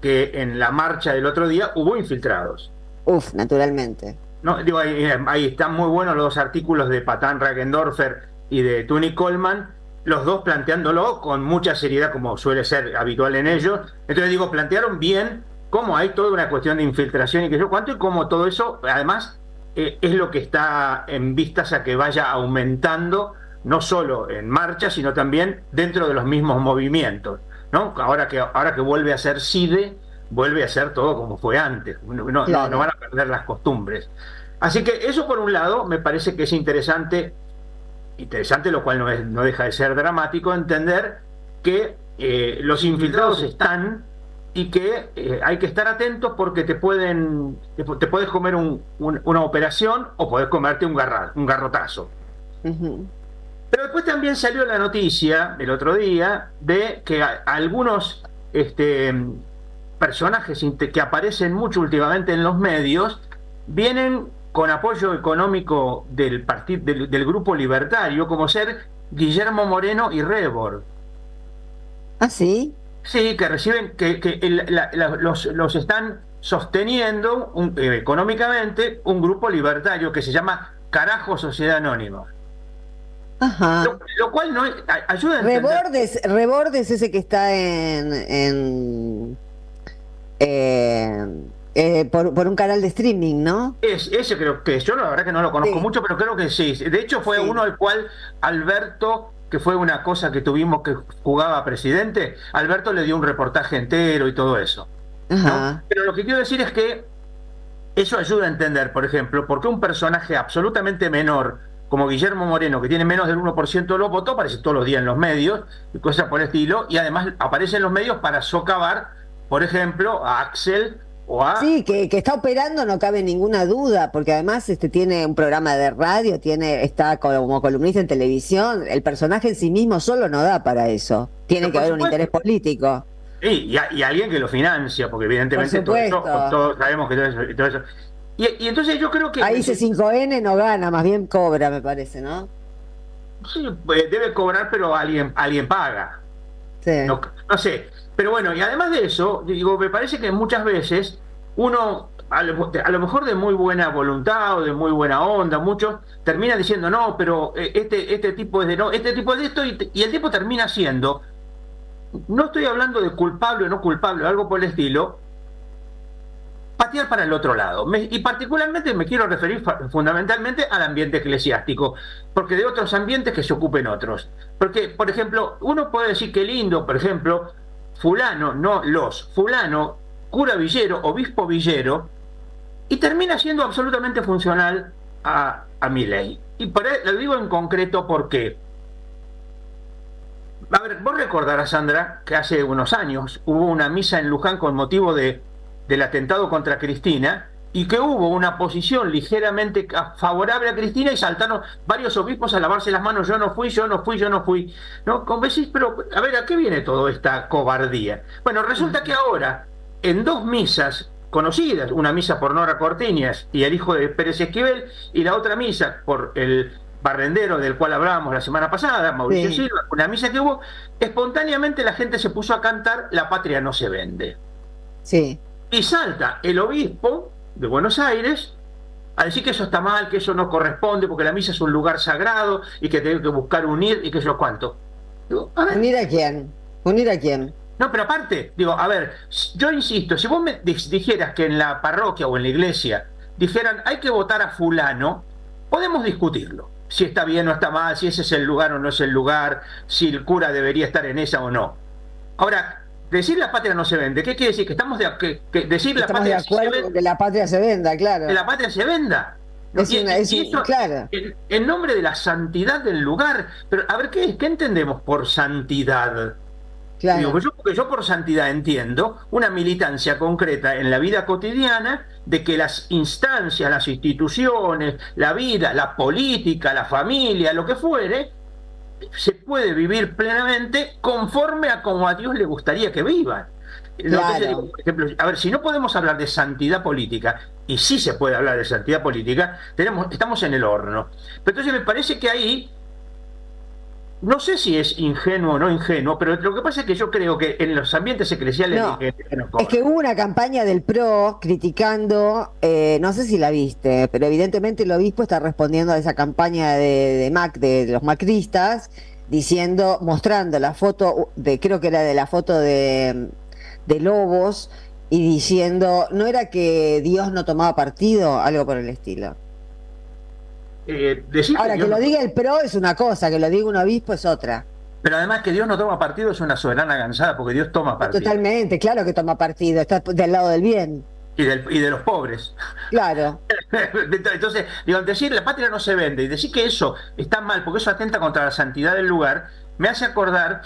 que en la marcha del otro día hubo infiltrados. Uf, naturalmente. No, digo, ahí están muy buenos los dos artículos de Patán Ragendorfer y de Tuni Coleman, los dos planteándolo con mucha seriedad, como suele ser habitual en ellos. Entonces digo, plantearon bien cómo hay toda una cuestión de infiltración y que yo cuánto, y cómo todo eso, además, es lo que está en vistas a que vaya aumentando, no solo en marcha, sino también dentro de los mismos movimientos, ¿no? Ahora que vuelve a ser CIDE, vuelve a ser todo como fue antes, Claro. no van a perder las costumbres. Así que eso por un lado me parece que es interesante, lo cual no deja de ser dramático, entender que los infiltrados están y que hay que estar atentos porque te puedes comer una operación o podés comerte un garrotazo. Ujú. Pero después también salió la noticia el otro día de que algunos personajes que aparecen mucho últimamente en los medios vienen con apoyo económico del grupo libertario, como ser Guillermo Moreno y Rebord. ¿Ah, sí? Sí, que reciben, los están sosteniendo económicamente un grupo libertario que se llama Carajo Sociedad Anónima. Ajá. Lo cual no ayuda a entender. Rebord es ese que está en por un canal de streaming, ¿no? Ese creo que es. Yo la verdad que no lo conozco Sí. mucho, pero creo que sí. De hecho fue Sí. uno al cual Alberto, que fue una cosa que tuvimos que jugaba a presidente, Alberto le dio un reportaje entero y todo eso, ¿no? Ajá. Pero lo que quiero decir es que eso ayuda a entender, por ejemplo, por qué un personaje absolutamente menor como Guillermo Moreno, que tiene menos del 1% de los votos, aparece todos los días en los medios y cosas por el estilo, y además aparece en los medios para socavar, por ejemplo, a Axel o a... Sí, que está operando, no cabe ninguna duda, porque además tiene un programa de radio, está como columnista en televisión. El personaje en sí mismo solo no da para eso. Tiene Pero que por haber un supuesto. interés político. Y alguien que lo financia, porque evidentemente Por supuesto. todos sabemos que todo eso. Y entonces yo creo que... Ahí C5N no gana, más bien cobra, me parece, ¿no? Sí, debe cobrar, pero alguien paga. Sí. No sé. Pero bueno, y además de eso, digo, me parece que muchas veces uno, a lo mejor de muy buena voluntad o de muy buena onda, muchos terminan diciendo, no, pero este tipo es de no, este tipo es de esto, y el tipo termina siendo, no estoy hablando de culpable o no culpable o algo por el estilo, patear para el otro lado. Y particularmente me quiero referir fundamentalmente al ambiente eclesiástico, porque de otros ambientes que se ocupen otros. Porque, por ejemplo, uno puede decir que lindo, por ejemplo, fulano, fulano, cura Villero, obispo Villero, y termina siendo absolutamente funcional a Milei. Y lo digo en concreto porque, a ver, vos recordarás, Sandra, que hace unos años hubo una misa en Luján con motivo del atentado contra Cristina, y que hubo una posición ligeramente favorable a Cristina y saltaron varios obispos a lavarse las manos, yo no fui, ¿no? Como decís, pero a ver, ¿a qué viene toda esta cobardía? Bueno, resulta que ahora, en dos misas conocidas, una misa por Nora Cortiñas y el hijo de Pérez Esquivel, y la otra misa por el barrendero del cual hablábamos la semana pasada, Mauricio Sí. Silva, una misa que hubo, espontáneamente la gente se puso a cantar La patria no se vende. Sí. Y salta el obispo de Buenos Aires a decir que eso está mal, que eso no corresponde, porque la misa es un lugar sagrado y que tengo que buscar unir y que yo cuánto. Digo, a ver, ¿Unir a quién? ¿Unir a quién? No, pero aparte, digo, a ver, yo insisto, si vos me dijeras que en la parroquia o en la iglesia dijeran hay que votar a fulano, podemos discutirlo. Si está bien o está mal, si ese es el lugar o no es el lugar, si el cura debería estar en esa o no. Ahora, decir la patria no se vende, ¿qué quiere decir? Que estamos que decir la Estamos de patria sí se acuerdo con vende, que la patria se venda, que claro. la patria se venda. ¿No? Y eso Claro, en nombre de la santidad del lugar. Pero, a ver, ¿qué entendemos por santidad? Digo, claro. porque yo por santidad entiendo una militancia concreta en la vida cotidiana de que las instancias, las instituciones, la vida, la política, la familia, lo que fuere, se puede vivir plenamente conforme a como a Dios le gustaría que vivan. Entonces, digo, Claro. por ejemplo, a ver, si no podemos hablar de santidad política, y sí se puede hablar de santidad política, estamos en el horno. Pero entonces me parece que ahí no sé si es ingenuo o no ingenuo, pero lo que pasa es que yo creo que en los ambientes eclesiales la No, ingenuidad no es que corre. hubo una campaña del PRO criticando, no sé si la viste, pero evidentemente el obispo está respondiendo a esa campaña de los macristas, diciendo, mostrando la foto creo que era de la foto de Lobos, y diciendo, ¿no era que Dios no tomaba partido? Algo por el estilo. Decir que Ahora, que Dios lo no toma, diga el PRO es una cosa, que lo diga un obispo es otra. pero además que Dios no toma partido es una soberana gansada, porque Dios toma partido. Totalmente, claro que toma partido, está del lado del bien. Y de los pobres. Claro. Entonces, digo, decir la patria no se vende y decir que eso está mal, porque eso atenta contra la santidad del lugar, me hace acordar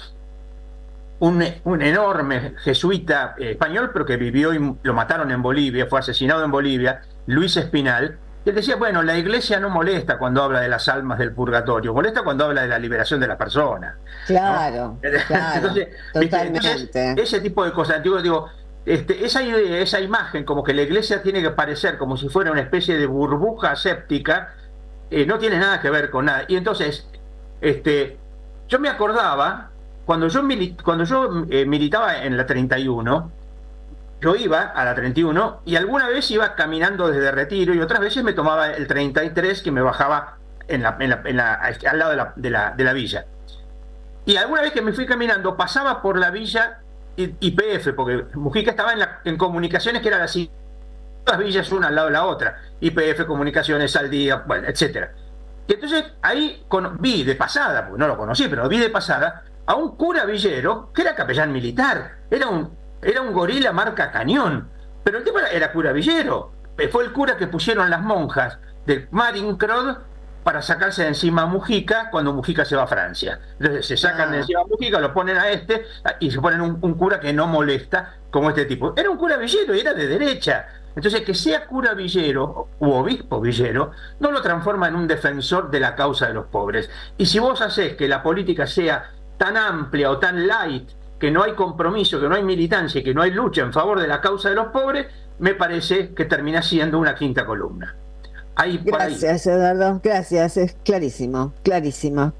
un enorme jesuita español, pero que vivió y lo mataron en Bolivia, fue asesinado en Bolivia, Luis Espinal, que decía, bueno, la iglesia no molesta cuando habla de las almas del purgatorio, molesta cuando habla de la liberación de la persona, ¿no? Claro, claro, Entonces, ¿viste? Entonces, totalmente. ese tipo de cosas, digo, esa idea, esa imagen, como que la iglesia tiene que parecer como si fuera una especie de burbuja séptica, no tiene nada que ver con nada. Y entonces, yo me acordaba, cuando yo militaba en la 31, yo iba a la 31 y alguna vez iba caminando desde Retiro y otras veces me tomaba el 33 que me bajaba al lado de la villa. Y alguna vez que me fui caminando, pasaba por la villa IPF, porque Mujica estaba en comunicaciones que eran así, las villas una al lado de la otra, IPF, comunicaciones al día, bueno, etcétera. Y entonces ahí vi de pasada, porque no lo conocí, pero vi de pasada a un cura villero que era capellán militar, era un gorila marca cañón, pero el tipo era cura villero. Fue el cura que pusieron las monjas de Marincrod para sacarse de encima a Mujica cuando Mujica se va a Francia. Entonces se sacan de Ah, encima a Mujica, lo ponen a y se ponen un cura que no molesta como este tipo. Era un cura villero y era de derecha. Entonces, que sea cura villero u obispo villero no lo transforma en un defensor de la causa de los pobres. Y si vos hacés que la política sea tan amplia o tan light, que no hay compromiso, que no hay militancia, que no hay lucha en favor de la causa de los pobres, me parece que termina siendo una quinta columna. Ahí, por ahí. gracias, Eduardo, gracias, es clarísimo, clarísimo.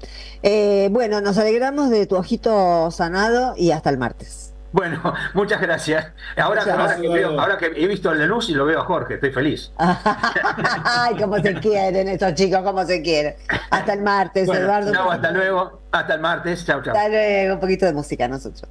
Bueno, nos alegramos de tu ojito sanado y hasta el martes. Bueno, muchas gracias. Ahora, Muchas ahora, que veo, Eduardo. ahora que he visto la luz y lo veo a Jorge, estoy feliz. Ay, cómo se quieren estos chicos, cómo se quieren. Hasta el martes, Bueno, Eduardo. chao, hasta luego. Hasta el martes. Chao, chao. Hasta luego, un poquito de música nosotros.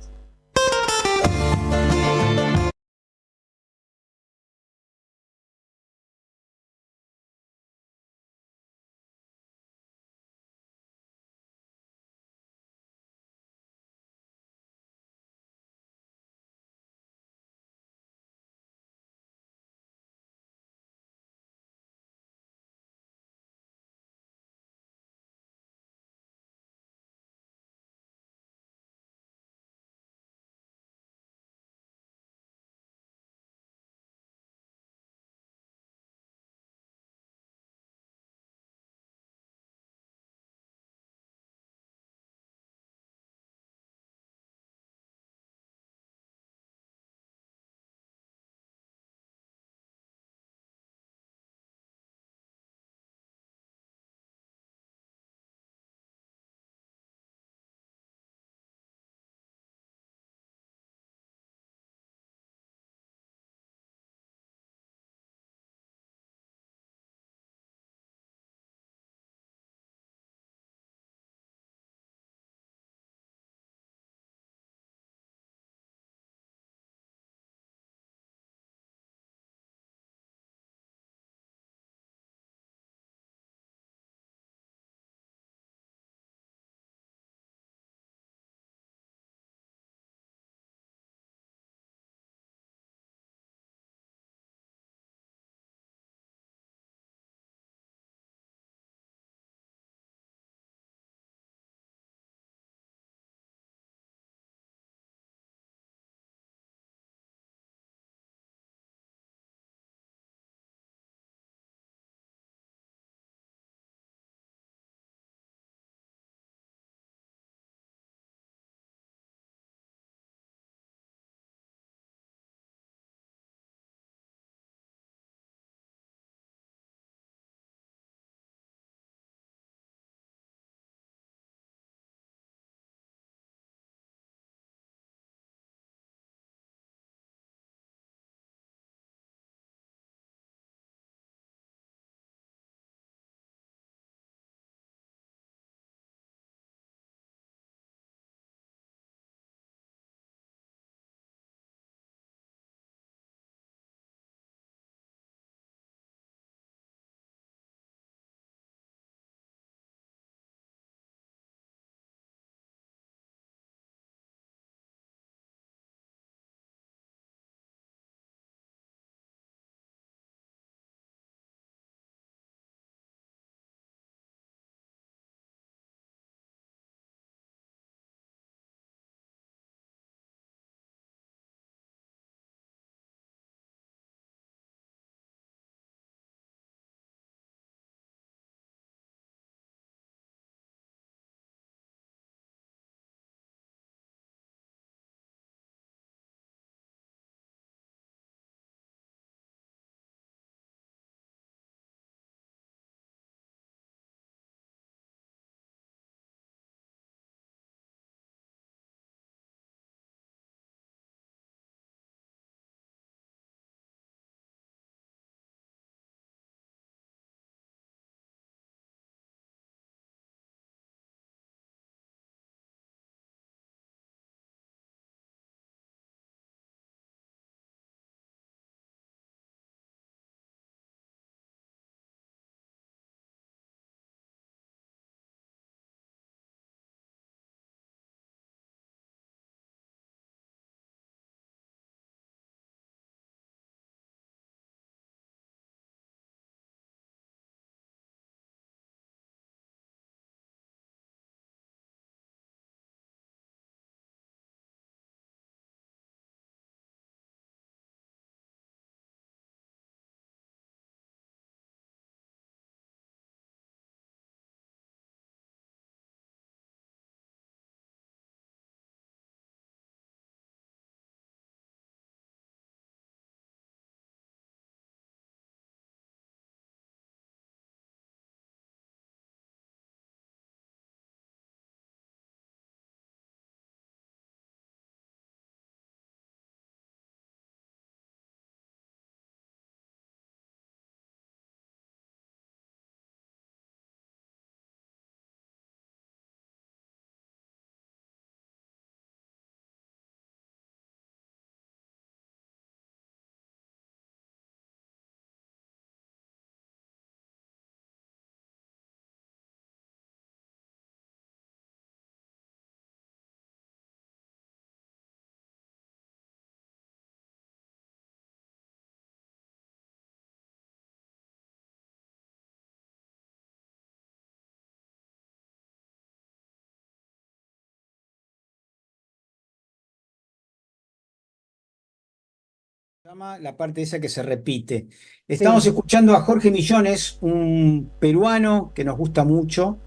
La parte esa que se repite. Estamos escuchando a Jorge Millones, un peruano que nos gusta mucho,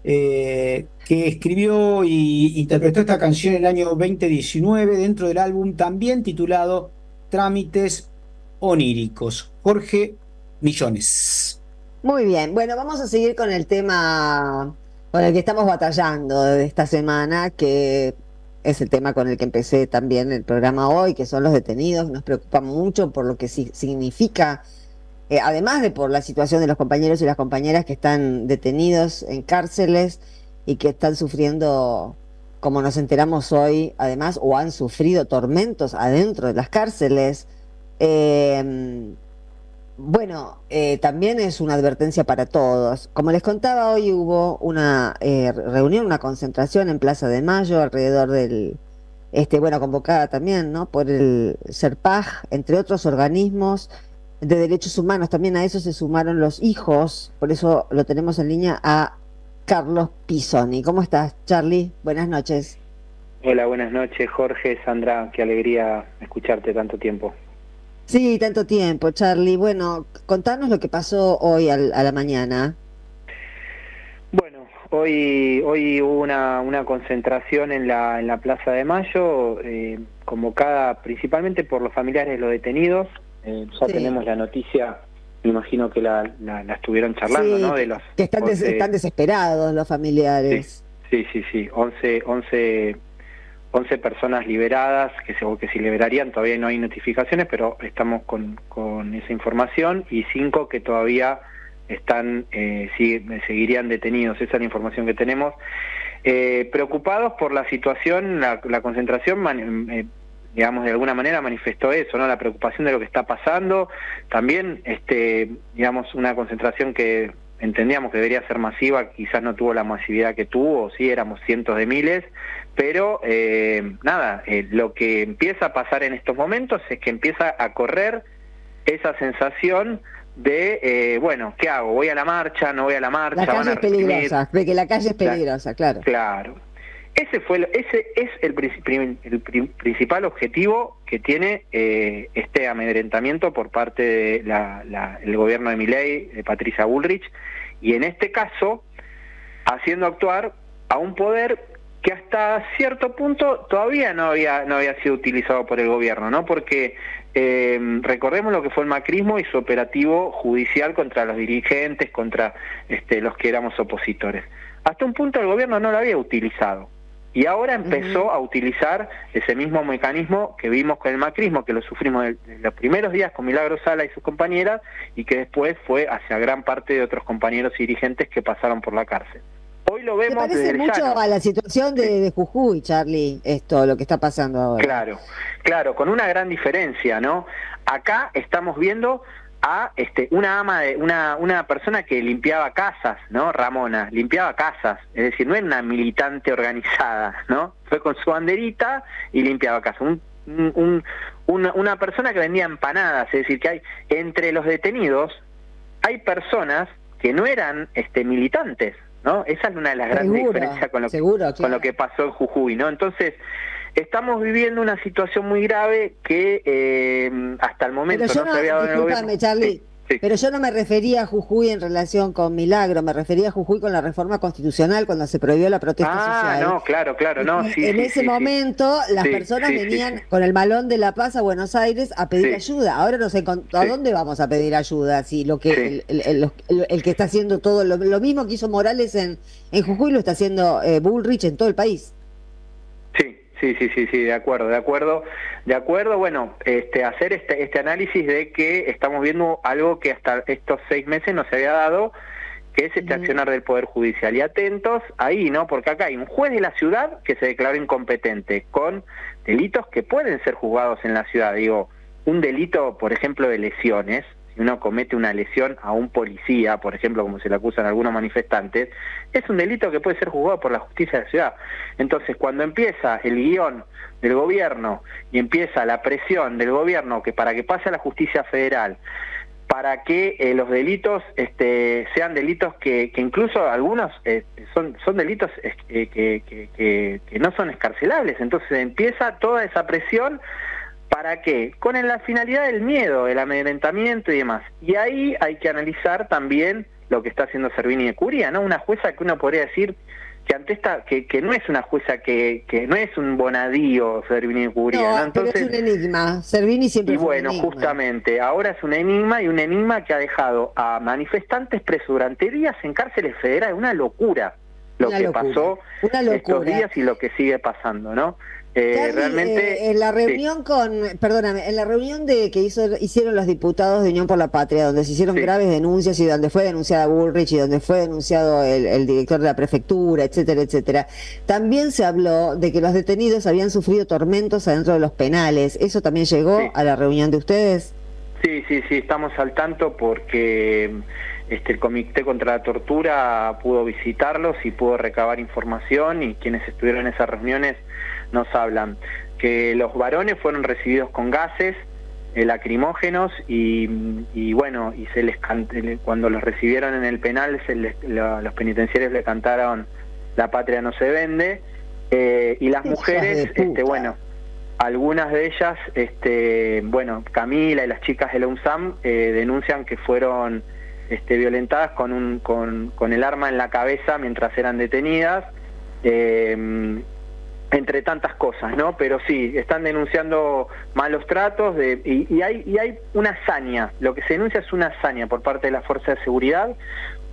que escribió y interpretó esta canción en el año 2019 dentro del álbum también titulado Trámites Oníricos. Jorge Millones. Muy bien, bueno, vamos a seguir con el tema con el que estamos batallando de esta semana, que es el tema con el que empecé también el programa hoy, que son los detenidos. Nos preocupa mucho por lo que significa, además de por la situación de los compañeros y las compañeras que están detenidos en cárceles y que están sufriendo, como nos enteramos hoy, además, o han sufrido tormentos adentro de las cárceles. También es una advertencia para todos. Como les contaba, hoy hubo una reunión, una concentración en Plaza de Mayo alrededor del, convocada también, ¿no?, por el CERPAJ, entre otros organismos de derechos humanos. También a eso se sumaron los hijos, por eso lo tenemos en línea a Carlos Pisoni. ¿Cómo estás, Charlie? Buenas noches. Hola, buenas noches, Jorge, Sandra, qué alegría escucharte tanto tiempo. Sí, tanto tiempo, Charlie. Bueno, contanos lo que pasó hoy a la mañana. Bueno, hoy hubo una concentración en la Plaza de Mayo, convocada principalmente por los familiares de los detenidos. Ya tenemos la noticia, me imagino que la estuvieron charlando, ¿no? De los que están desesperados los familiares. Sí. 11 personas liberadas, que se liberarían, todavía no hay notificaciones, pero estamos con esa información, y 5 que todavía seguirían detenidos. Esa es la información que tenemos. Preocupados por la situación, la concentración, digamos, de alguna manera manifestó eso, ¿no? La preocupación de lo que está pasando. También, digamos, una concentración que entendíamos que debería ser masiva, quizás no tuvo la masividad que tuvo, sí, éramos cientos de miles, pero lo que empieza a pasar en estos momentos es que empieza a correr esa sensación de, ¿qué hago? ¿Voy a la marcha? ¿No voy a la marcha? La calle es peligrosa, de que la calle es peligrosa, claro. Claro. Ese es el principal objetivo que tiene este amedrentamiento por parte del gobierno de Milei, de Patricia Bullrich, y en este caso haciendo actuar a un poder que hasta cierto punto todavía no había sido utilizado por el gobierno, ¿no? Porque recordemos lo que fue el macrismo y su operativo judicial contra los dirigentes, contra los que éramos opositores. Hasta un punto el gobierno no lo había utilizado. Y ahora empezó a utilizar ese mismo mecanismo que vimos con el macrismo, que lo sufrimos en los primeros días con Milagro Sala y sus compañeras, y que después fue hacia gran parte de otros compañeros y dirigentes que pasaron por la cárcel. Hoy lo vemos desde el llano. Se parece mucho a la situación de Jujuy, Charlie, lo que está pasando ahora. Claro, con una gran diferencia, ¿no? Acá estamos viendo a una persona que limpiaba casas, ¿no? Ramona, limpiaba casas, es decir, no era una militante organizada, ¿no? Fue con su banderita y limpiaba casas. Una persona que vendía empanadas, es decir, que hay entre los detenidos hay personas que no eran militantes, ¿no? Esa es una de las grandes diferencias con lo que pasó en Jujuy, ¿no? Entonces, estamos viviendo una situación muy grave que hasta el momento no se había dado en el gobierno. Charlie, sí. Pero yo no me refería a Jujuy en relación con Milagro, me refería a Jujuy con la reforma constitucional cuando se prohibió la protesta social. No, claro, no, sí. En ese momento las personas venían con el Malón de la Paz a Buenos Aires a pedir ayuda. Ahora no sé a dónde vamos a pedir ayuda, si lo que el que está haciendo todo lo mismo que hizo Morales en Jujuy lo está haciendo Bullrich en todo el país. Sí, de acuerdo. Bueno, hacer este análisis de que estamos viendo algo que hasta estos 6 meses no se había dado, que es este accionar del Poder Judicial. Y atentos ahí, ¿no? Porque acá hay un juez de la ciudad que se declaró incompetente con delitos que pueden ser juzgados en la ciudad. Digo, un delito, por ejemplo, de lesiones. Si uno comete una lesión a un policía, por ejemplo, como se le acusan algunos manifestantes, es un delito que puede ser juzgado por la justicia de la ciudad. Entonces, cuando empieza el guión del gobierno y empieza la presión del gobierno que para que pase a la justicia federal, para que los delitos sean delitos que incluso algunos son delitos que no son escarcelables, entonces empieza toda esa presión ¿Para qué? Con la finalidad del miedo, del amedrentamiento y demás. Y ahí hay que analizar también lo que está haciendo Servini de Curia, ¿no? Una jueza que uno podría decir que ante esta, que no es una jueza que no es un bonadío Servini de Curia, ¿no? Entonces, pero es un enigma. Servini siempre fue un enigma. Y bueno, justamente, ahora es un enigma, y un enigma que ha dejado a manifestantes presos durante días en cárceles federales. Una locura lo que pasó estos días y lo que sigue pasando, ¿no? Charlie, realmente en la reunión en la reunión que hicieron los diputados de Unión por la Patria, donde se hicieron graves denuncias y donde fue denunciada Bullrich y donde fue denunciado el director de la prefectura, etcétera, etcétera, también se habló de que los detenidos habían sufrido tormentos adentro de los penales. ¿Eso también llegó a la reunión de ustedes? Sí, estamos al tanto porque el Comité contra la Tortura pudo visitarlos y pudo recabar información, y quienes estuvieron en esas reuniones nos hablan que los varones fueron recibidos con gases lacrimógenos y bueno, y cuando los recibieron en el penal los penitenciarios le cantaron "La patria no se vende", y las mujeres, bueno, algunas de ellas, bueno, Camila y las chicas de la UNSAM denuncian que fueron violentadas con el arma en la cabeza mientras eran detenidas, entre tantas cosas, ¿no? Pero sí, están denunciando malos tratos y hay una hazaña. Lo que se denuncia es una hazaña por parte de la Fuerza de Seguridad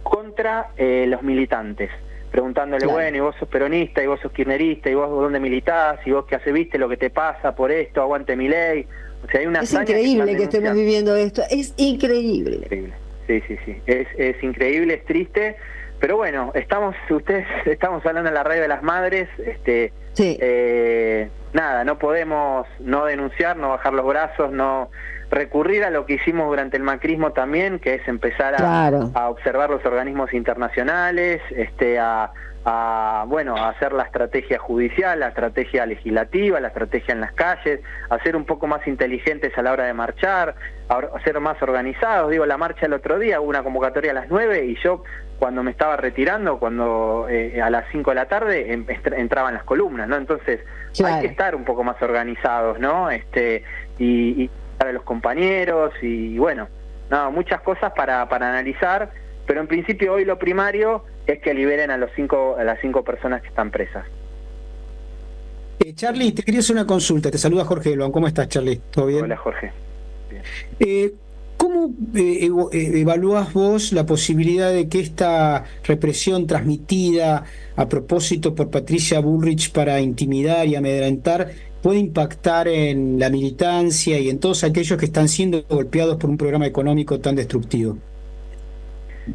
contra los militantes, preguntándole, bueno, y vos sos peronista, y vos sos kirchnerista, y vos dónde militás, y vos qué haces, viste lo que te pasa por esto, aguante Milei. O sea, hay una hazaña. Es increíble que estemos viviendo esto, es increíble. Sí, es increíble, es triste, pero bueno, estamos hablando en la radio de las madres, nada, no podemos no denunciar, no bajar los brazos, no recurrir a lo que hicimos durante el macrismo también, que es empezar a observar los organismos internacionales, a hacer la estrategia judicial, la estrategia legislativa, la estrategia en las calles, a ser un poco más inteligentes a la hora de marchar, a ser más organizados. Digo, la marcha el otro día, hubo una convocatoria a las 9 y yo, cuando me estaba retirando, a las 5 de la tarde entraban las columnas, ¿no? Entonces hay que estar un poco más organizados, ¿no? Y para los compañeros y bueno, muchas cosas para analizar, pero en principio hoy lo primario es que liberen a las 5 personas que están presas. Charlie, te quería hacer una consulta. Te saluda Jorge Delón. ¿Cómo estás, Charlie? ¿Todo bien? Hola, Jorge. Bien. ¿Cómo evaluás vos la posibilidad de que esta represión transmitida a propósito por Patricia Bullrich para intimidar y amedrentar puede impactar en la militancia y en todos aquellos que están siendo golpeados por un programa económico tan destructivo?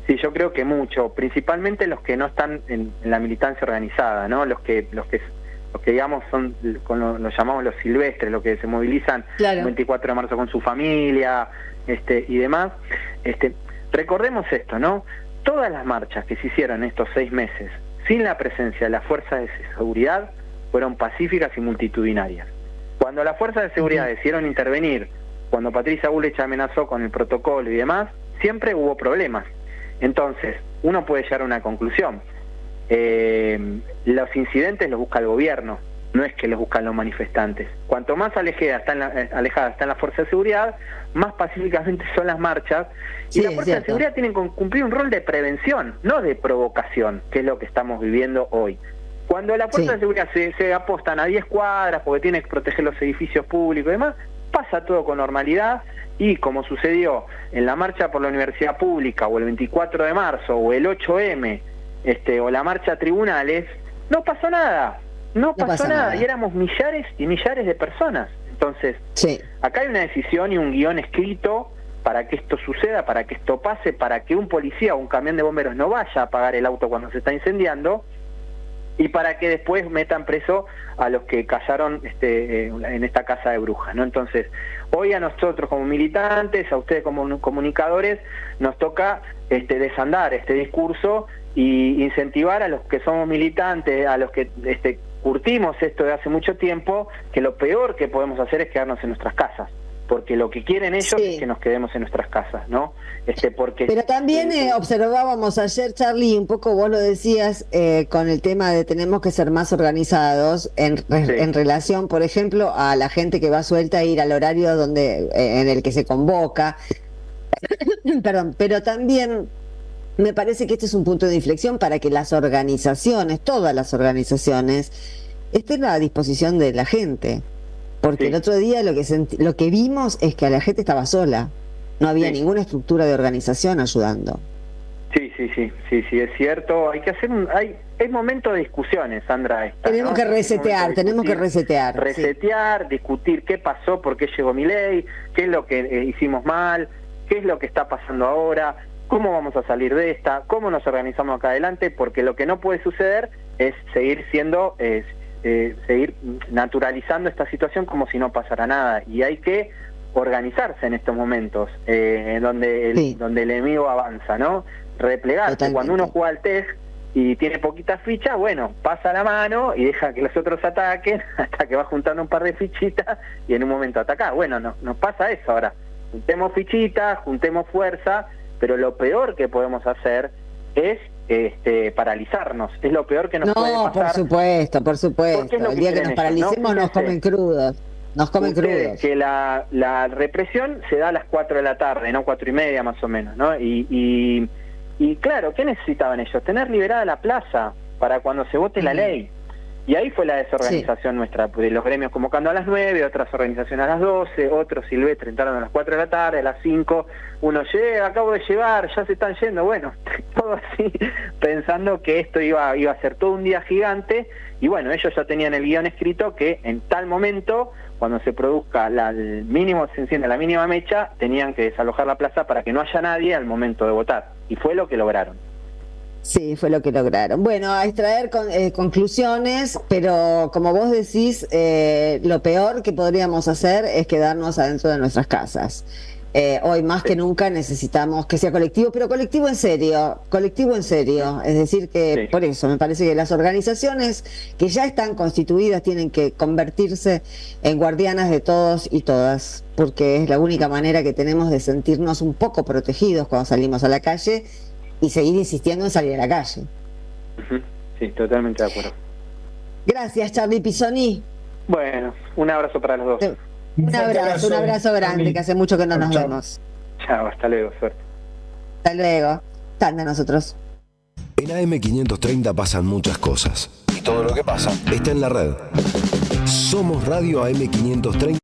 Sí, yo creo que mucho, principalmente los que no están en la militancia organizada, ¿no? Los que digamos son, los llamamos los silvestres, los que se movilizan el 24 de marzo con su familia, y demás. Recordemos esto, ¿no? Todas las marchas que se hicieron estos 6 meses sin la presencia de las fuerzas de seguridad fueron pacíficas y multitudinarias. Cuando las fuerzas de seguridad decidieron intervenir, cuando Patricia Bullrich amenazó con el protocolo y demás, siempre hubo problemas. Entonces, uno puede llegar a una conclusión. Los incidentes los busca el gobierno, no es que los buscan los manifestantes. Cuanto más alejada está en la fuerza de seguridad, más pacíficamente son las marchas, y las fuerzas de seguridad tienen que cumplir un rol de prevención, no de provocación, que es lo que estamos viviendo hoy. Cuando las fuerzas de seguridad se apostan a 10 cuadras porque tienen que proteger los edificios públicos y demás, pasa todo con normalidad, y como sucedió en la marcha por la universidad pública, o el 24 de marzo, o el 8M, o la marcha a tribunales, no pasó nada. No pasó nada, y éramos millares y millares de personas. Entonces, acá hay una decisión y un guión escrito para que esto suceda, para que esto pase, para que un policía o un camión de bomberos no vaya a apagar el auto cuando se está incendiando, y para que después metan preso a los que callaron en esta casa de brujas, ¿no? Entonces, hoy a nosotros como militantes, a ustedes como comunicadores, nos toca desandar este discurso y incentivar a los que somos militantes, a los que curtimos esto de hace mucho tiempo, que lo peor que podemos hacer es quedarnos en nuestras casas, porque lo que quieren ellos Sí. es que nos quedemos en nuestras casas, ¿no? Porque Pero también observábamos ayer, Charlie, un poco vos lo decías, con el tema de tenemos que ser más organizados en relación, por ejemplo, a la gente que va suelta a ir al horario donde en el que se convoca. Perdón, pero también me parece que este es un punto de inflexión para que las organizaciones, todas las organizaciones, estén a disposición de la gente. Porque el otro día lo que vimos es que a la gente estaba sola. No había ninguna estructura de organización ayudando. Sí, es cierto. Hay que hacer hay momento de discusiones, Sandra. Tenemos que resetear, Resetear, discutir qué pasó, por qué llegó Milei, qué es lo que hicimos mal, qué es lo que está pasando ahora, cómo vamos a salir de esta, cómo nos organizamos acá adelante, porque lo que no puede suceder es seguir seguir naturalizando esta situación como si no pasara nada, y hay que organizarse en estos momentos donde el enemigo avanza, ¿no? Replegarse. Totalmente. Cuando uno juega al test y tiene poquitas fichas, bueno, pasa la mano y deja que los otros ataquen hasta que va juntando un par de fichitas y en un momento atacar. Bueno, nos pasa eso ahora. Juntemos fichitas, juntemos fuerza, pero lo peor que podemos hacer es paralizarnos. Es lo peor que nos puede pasar. Por supuesto. El día que nos paralicemos, ¿no? Nos comen crudos. Que la represión se da a las 4 de la tarde, ¿no? 4:30 más o menos, ¿no? Y claro, ¿qué necesitaban ellos? Tener liberada la plaza para cuando se vote la ley. Y ahí fue la desorganización nuestra, de los gremios convocando a las 9, otras organizaciones a las 12, otros silvestres entraron a las 4 de la tarde, a las 5, uno llega, acabo de llegar, ya se están yendo, bueno, todo así, pensando que esto iba a ser todo un día gigante, y bueno, ellos ya tenían el guión escrito que en tal momento, cuando se produzca el mínimo, se enciende la mínima mecha, tenían que desalojar la plaza para que no haya nadie al momento de votar, y fue lo que lograron. Sí, fue lo que lograron. Bueno, a extraer conclusiones, pero como vos decís, lo peor que podríamos hacer es quedarnos adentro de nuestras casas. Hoy más que nunca necesitamos que sea colectivo, pero colectivo en serio. Es decir que por eso me parece que las organizaciones que ya están constituidas tienen que convertirse en guardianas de todos y todas, porque es la única manera que tenemos de sentirnos un poco protegidos cuando salimos a la calle y seguir insistiendo en salir a la calle. Sí, totalmente de acuerdo. Gracias, Charlie Pisoni. Bueno, un abrazo para los dos. Un abrazo grande, que hace mucho que no nos vemos. Chao, hasta luego, suerte. Hasta luego. Tanda nosotros. En AM530 pasan muchas cosas. Y todo lo que pasa está en la red. Somos Radio AM530.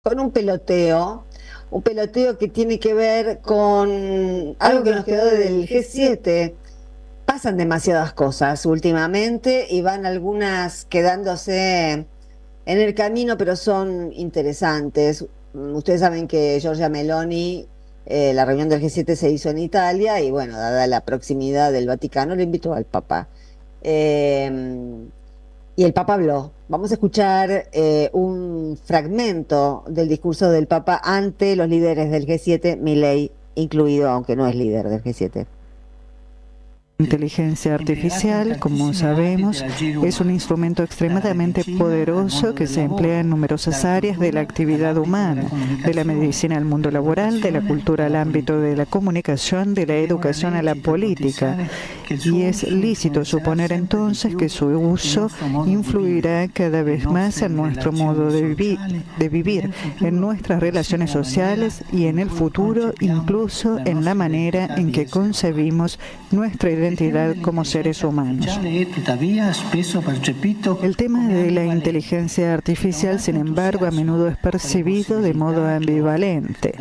con un peloteo que tiene que ver con algo que nos quedó del G7. Pasan demasiadas cosas últimamente y van algunas quedándose en el camino, pero son interesantes. Ustedes saben que Giorgia Meloni, la reunión del G7 se hizo en Italia y bueno, dada la proximidad del Vaticano, le invitó al Papa. Y el Papa habló. Vamos a escuchar un fragmento del discurso del Papa ante los líderes del G7, Milei incluido, aunque no es líder del G7. Inteligencia artificial, como sabemos, es un instrumento extremadamente poderoso que se emplea en numerosas áreas de la actividad humana, de la medicina al mundo laboral, de la cultura al ámbito de la comunicación, de la educación a la política. Y es lícito suponer entonces que su uso influirá cada vez más en nuestro modo de vivir, en nuestras relaciones sociales y en el futuro, incluso en la manera en que concebimos nuestra identidad como seres humanos. El tema de la inteligencia artificial, sin embargo, a menudo es percibido de modo ambivalente.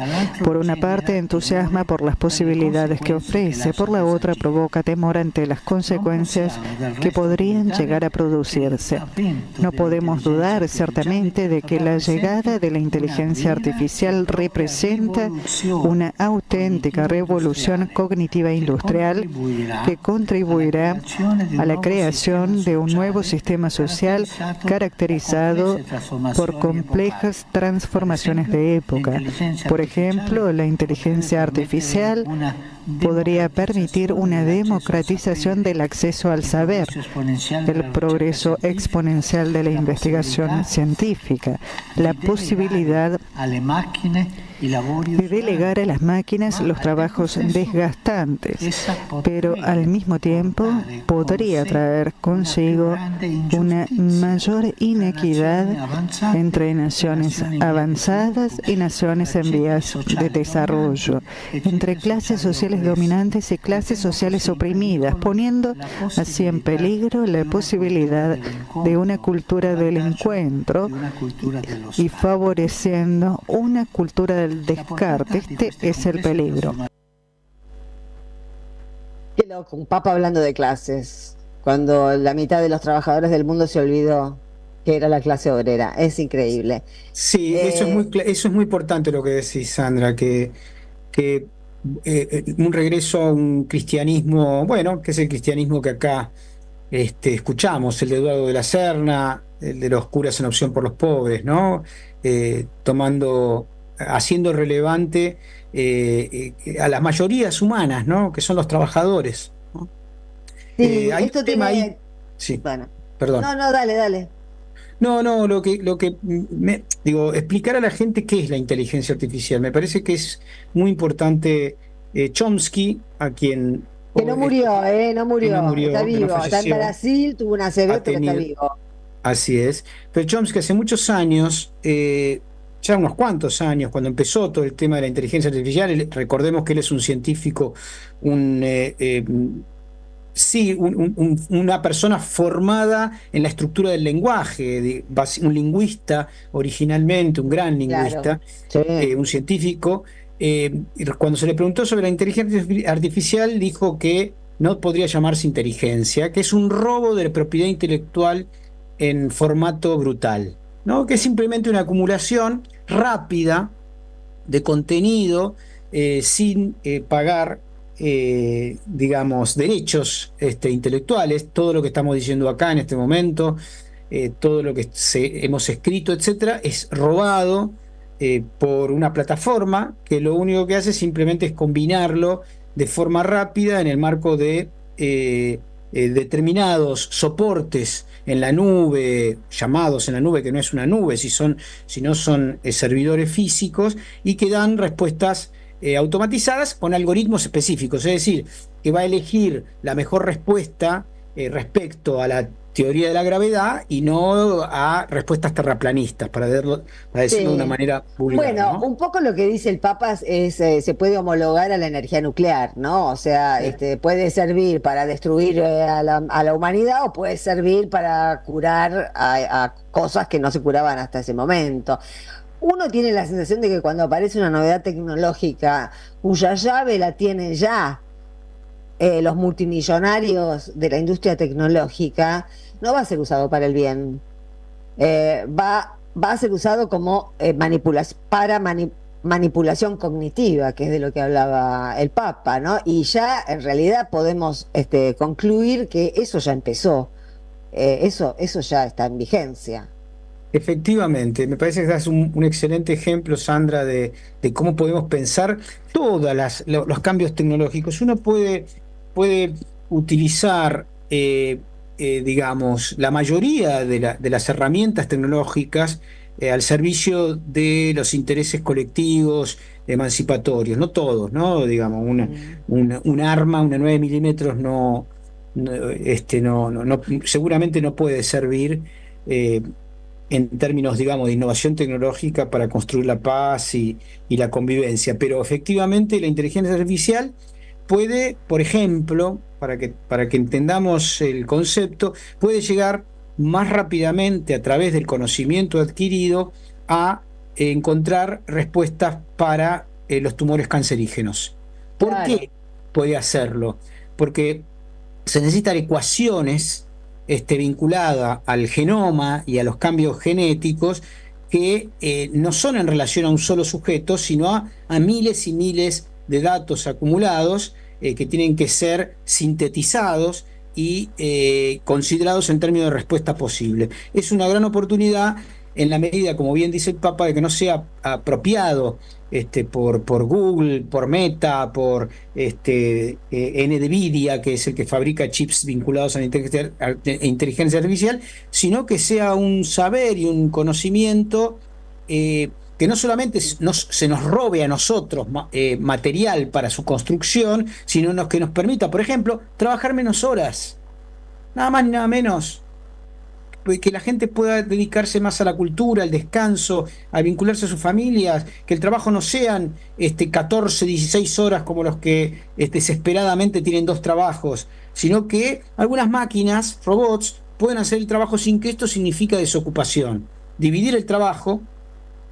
Por una parte, entusiasma por las posibilidades que ofrece, por la otra, provoca temor ante las consecuencias que podrían llegar a producirse. No podemos dudar, ciertamente, de que la llegada de la inteligencia artificial representa una auténtica revolución cognitiva industrial que contribuirá a la creación de un nuevo sistema social caracterizado por complejas transformaciones de época. Por ejemplo, la inteligencia artificial podría permitir una democratización del acceso al saber, el progreso exponencial de la investigación científica, la posibilidad de delegar a las máquinas los trabajos desgastantes, pero al mismo tiempo podría traer consigo una mayor inequidad entre naciones avanzadas y naciones en vías de desarrollo, entre clases sociales dominantes y clases sociales oprimidas, poniendo así en peligro la posibilidad de una cultura del encuentro y favoreciendo una cultura del descarte. Este es el peligro. Qué loco, un papa hablando de clases, cuando la mitad de los trabajadores del mundo se olvidó que era la clase obrera. Es increíble. Sí, eso es muy importante lo que decís, Sandra, que un regreso a un cristianismo, bueno, que es el cristianismo que acá escuchamos, el de Eduardo de la Serna, el de los curas en opción por los pobres, ¿no? Haciendo relevante a las mayorías humanas, ¿no? Que son los trabajadores, ¿no? Sí, hay esto un tema tiene... ahí. Sí, Bueno. perdón. No, dale. No, digo, explicar a la gente qué es la inteligencia artificial. Me parece que es muy importante. Chomsky, a quien... Que no murió, no murió, está vivo, no está en Brasil, tuvo una ACV, pero está vivo. Así es. Pero Chomsky hace muchos años, ya unos cuantos años, cuando empezó todo el tema de la inteligencia artificial, recordemos que él es un científico, una persona formada en la estructura del lenguaje, un lingüista originalmente, un gran lingüista, claro, sí, un científico. Cuando se le preguntó sobre la inteligencia artificial, dijo que no podría llamarse inteligencia, que es un robo de la propiedad intelectual en formato brutal, ¿no? Que es simplemente una acumulación rápida de contenido sin pagar digamos, derechos intelectuales. Todo lo que estamos diciendo acá en este momento, todo lo que hemos escrito, etcétera, es robado por una plataforma que lo único que hace simplemente es combinarlo de forma rápida en el marco de determinados soportes en la nube, llamados en la nube, que no es una nube, sino son servidores físicos, y que dan respuestas automatizadas con algoritmos específicos, es decir, que va a elegir la mejor respuesta respecto a la teoría de la gravedad y no a respuestas terraplanistas, para decirlo sí, de una manera vulgar. Bueno, ¿no? Un poco lo que dice el Papa es se puede homologar a la energía nuclear, ¿no? O sea, sí, puede servir para destruir a la humanidad, o puede servir para curar a cosas que no se curaban hasta ese momento. uno tiene la sensación de que cuando aparece una novedad tecnológica cuya llave la tienen ya los multimillonarios de la industria tecnológica, no va a ser usado para el bien. Va a ser usado como manipulación cognitiva, que es de lo que hablaba el Papa, ¿no? Y ya en realidad podemos concluir que eso ya empezó, eso ya está en vigencia. Efectivamente, me parece que das un excelente ejemplo, Sandra, de cómo podemos pensar todos los cambios tecnológicos. Uno puede utilizar, digamos, la mayoría de las herramientas tecnológicas al servicio de los intereses colectivos emancipatorios, no todos, ¿no? Digamos, un arma, una 9 milímetros seguramente no puede servir. eh, en términos, digamos, de innovación tecnológica para construir la paz y la convivencia. Pero efectivamente la inteligencia artificial puede, por ejemplo, para que entendamos el concepto, puede llegar más rápidamente a través del conocimiento adquirido a encontrar respuestas para los tumores cancerígenos. ¿Por Claro, qué puede hacerlo? Porque se necesitan ecuaciones vinculadas al genoma y a los cambios genéticos que no son en relación a un solo sujeto, sino a miles y miles de datos acumulados que tienen que ser sintetizados y considerados en términos de respuesta posible. Es una gran oportunidad en la medida, como bien dice el Papa, de que no sea apropiado por Google, por Meta, por NVIDIA, que es el que fabrica chips vinculados a la inteligencia artificial, sino que sea un saber y un conocimiento que no solamente se nos robe a nosotros material para su construcción, sino que nos permita, por ejemplo, trabajar menos horas, nada más ni nada menos, que la gente pueda dedicarse más a la cultura, al descanso, a vincularse a sus familias, que el trabajo no sean 14, 16 horas como los que desesperadamente tienen dos trabajos, sino que algunas máquinas, robots, pueden hacer el trabajo sin que esto significa desocupación. Dividir el trabajo,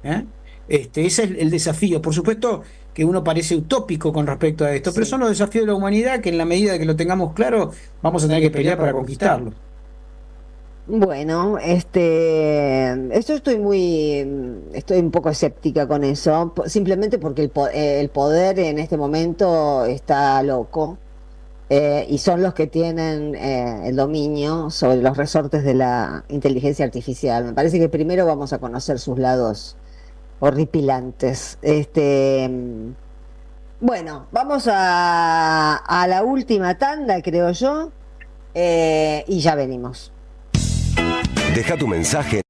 ¿eh? Ese es el desafío. Por supuesto que uno parece utópico con respecto a esto, pero sí. son los desafíos de la humanidad que en la medida que lo tengamos claro, vamos a tener que pelear para conquistarlo. Bueno, esto estoy un poco escéptica con eso, simplemente porque el poder en este momento está loco, y son los que tienen el dominio sobre los resortes de la inteligencia artificial. Me parece que primero vamos a conocer sus lados horripilantes. Bueno, vamos a la última tanda, creo yo, y ya venimos. Deja tu mensaje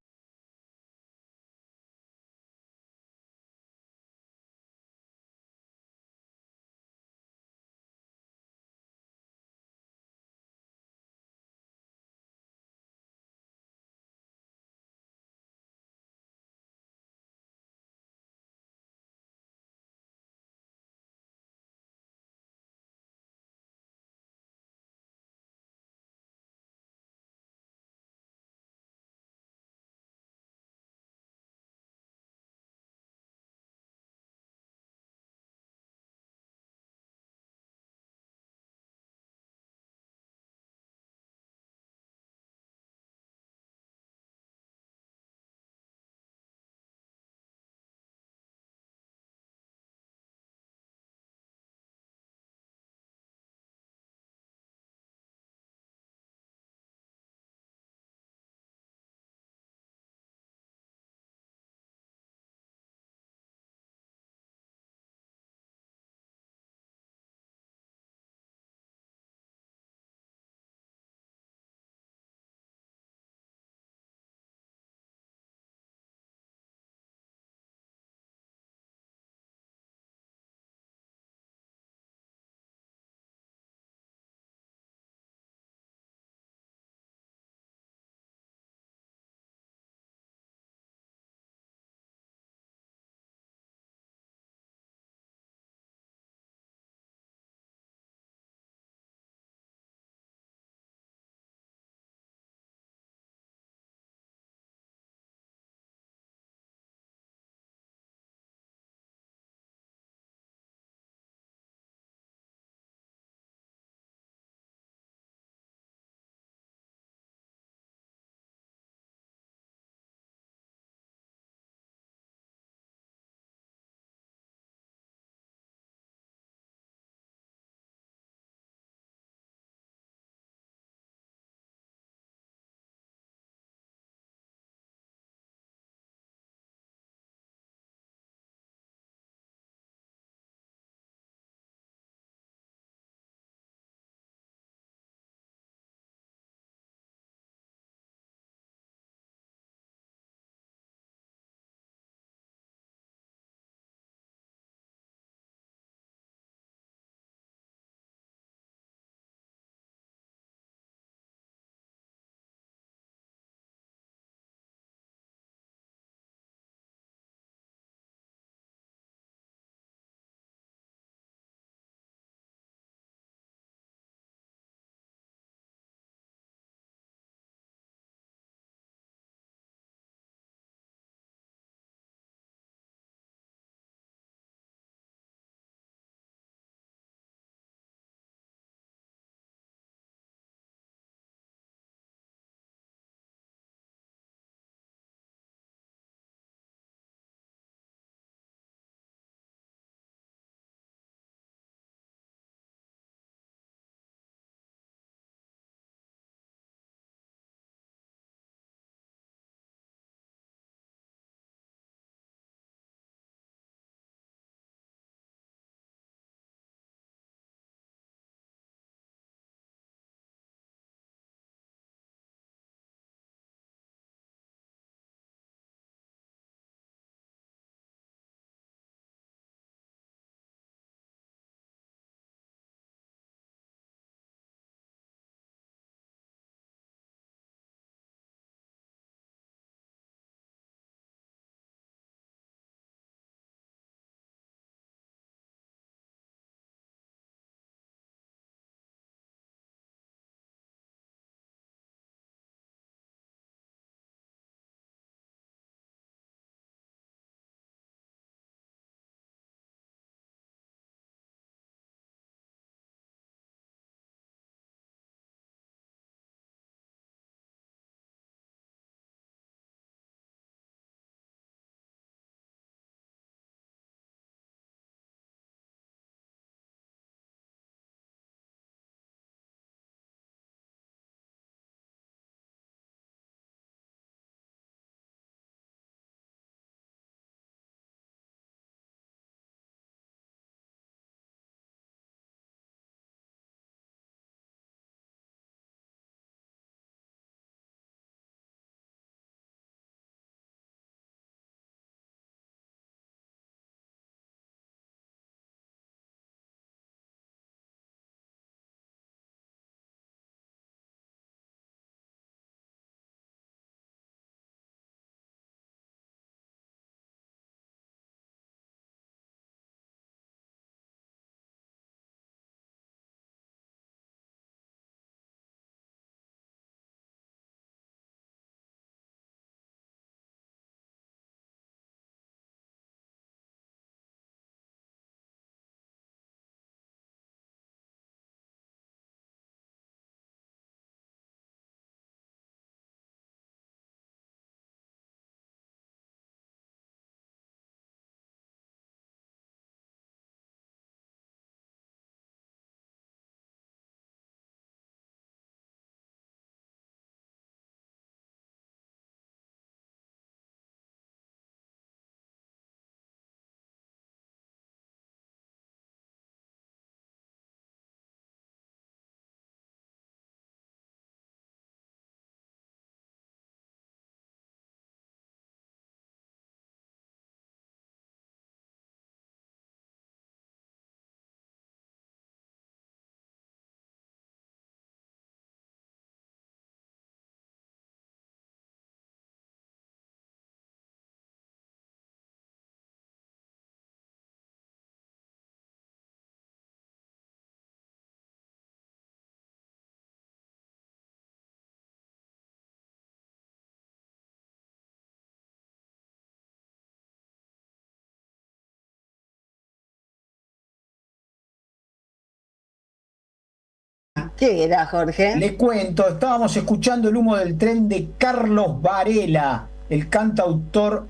¿Qué era, Jorge? Le cuento, estábamos escuchando El humo del tren de Carlos Varela, el cantautor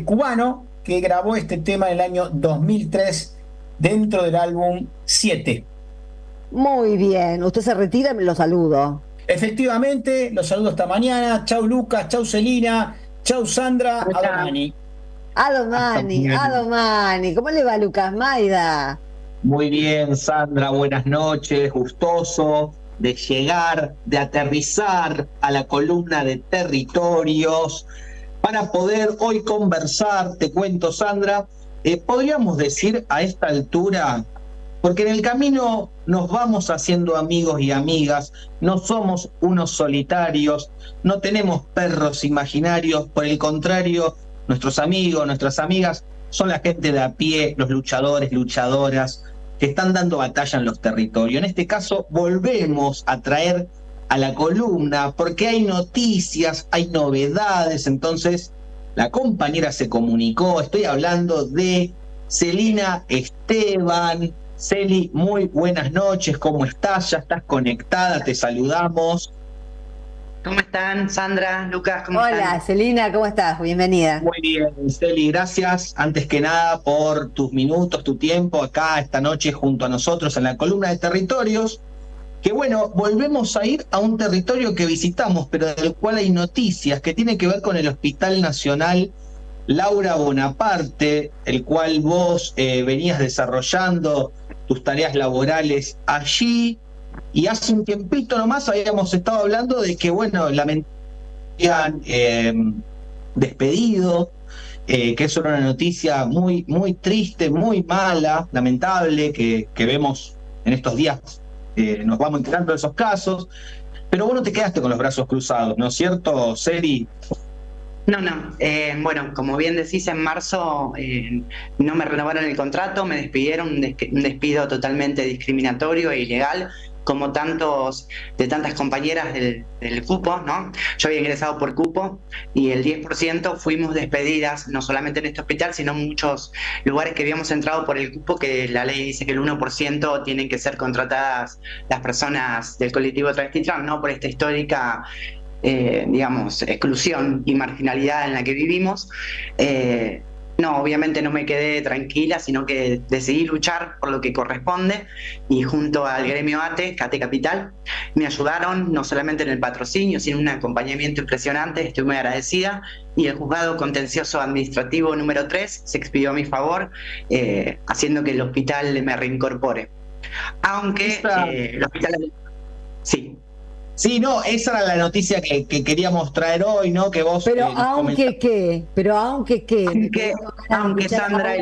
cubano que grabó este tema en el año 2003 dentro del álbum 7. Muy bien, usted se retira, me lo saludo. Efectivamente, los saludo hasta mañana. Chau Lucas, chau Celina, chau Sandra, Adomani. Adomani, ¿cómo le va Lucas Maida? Muy bien, Sandra, buenas noches, gustoso de llegar, de aterrizar a la columna de territorios para poder hoy conversar, te cuento, Sandra, podríamos decir a esta altura, porque en el camino nos vamos haciendo amigos y amigas, no somos unos solitarios, no tenemos perros imaginarios, por el contrario, nuestros amigos, nuestras amigas son la gente de a pie, los luchadores, luchadoras, que están dando batalla en los territorios. En este caso, volvemos a traer a la columna porque hay noticias, hay novedades. Entonces, la compañera se comunicó. Estoy hablando de Celina Esteban. Celi, muy buenas noches. ¿Cómo estás? Ya estás conectada, te saludamos. ¿Cómo están, Sandra, Lucas? ¿Cómo están? Hola, Celina, ¿cómo estás? Bienvenida. Muy bien, Celi, gracias antes que nada por tus minutos, tu tiempo acá esta noche junto a nosotros en la columna de territorios, que bueno, volvemos a ir a un territorio que visitamos, pero del cual hay noticias, que tiene que ver con el Hospital Nacional Laura Bonaparte, el cual vos venías desarrollando tus tareas laborales allí. Y hace un tiempito nomás habíamos estado hablando de que, bueno, lamentablemente habían despedido, que eso era una noticia muy, muy triste, muy mala, lamentable, que vemos en estos días, nos vamos enterando de esos casos, pero vos no te quedaste con los brazos cruzados, ¿no es cierto, Celi? No. Bueno, como bien decís, en marzo no me renovaron el contrato, me despidieron, un despido totalmente discriminatorio e ilegal, como tantas compañeras del cupo, ¿no? Yo había ingresado por cupo y el 10% fuimos despedidas, no solamente en este hospital, sino en muchos lugares que habíamos entrado por el cupo, que la ley dice que el 1% tienen que ser contratadas las personas del colectivo travesti trans, ¿no? Por esta histórica exclusión y marginalidad en la que vivimos. No, obviamente no me quedé tranquila, sino que decidí luchar por lo que corresponde, y junto al gremio ATE Capital, me ayudaron no solamente en el patrocinio, sino en un acompañamiento impresionante. Estoy muy agradecida, y el juzgado contencioso administrativo número 3 se expidió a mi favor, haciendo que el hospital me reincorpore. Aunque el hospital... Sí. Sí, no, esa era la noticia que queríamos traer hoy, ¿no? Que vos... Pero aunque qué, aunque Sandra,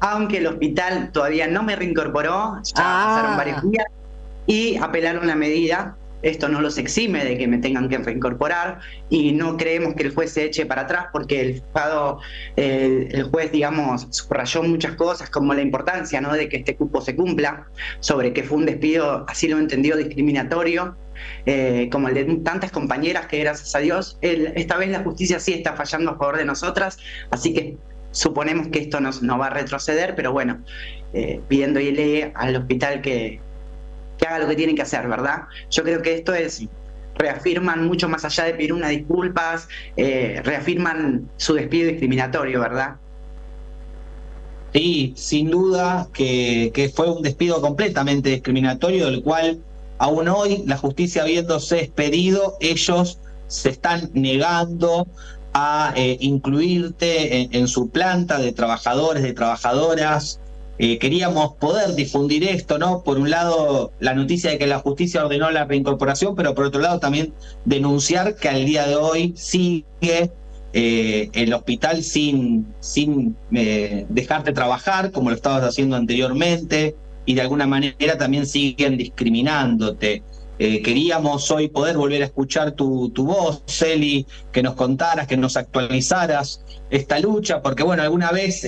aunque el hospital todavía no me reincorporó, ya pasaron varios días y apelaron la medida. Esto no los exime de que me tengan que reincorporar, y no creemos que el juez se eche para atrás, porque el juez, digamos, subrayó muchas cosas, como la importancia, ¿no?, de que este cupo se cumpla, sobre que fue un despido, así lo entendió, discriminatorio, como el de tantas compañeras que, gracias a Dios, esta vez la justicia sí está fallando a favor de nosotras, así que suponemos que esto no va a retroceder, pero bueno, pidiendo y lee al hospital que haga lo que tienen que hacer, ¿verdad? Yo creo que esto reafirman mucho más allá de pedir unas disculpas, reafirman su despido discriminatorio, ¿verdad? Sí, sin duda que fue un despido completamente discriminatorio, del cual aún hoy la justicia habiéndose expedido, ellos se están negando a incluirte en su planta de trabajadores, de trabajadoras. Queríamos poder difundir esto, ¿no? Por un lado, la noticia de que la justicia ordenó la reincorporación, pero por otro lado también denunciar que al día de hoy sigue el hospital sin dejarte trabajar, como lo estabas haciendo anteriormente, y de alguna manera también siguen discriminándote. Queríamos hoy poder volver a escuchar tu voz, Celi, que nos contaras, que nos actualizaras esta lucha, porque bueno, alguna vez...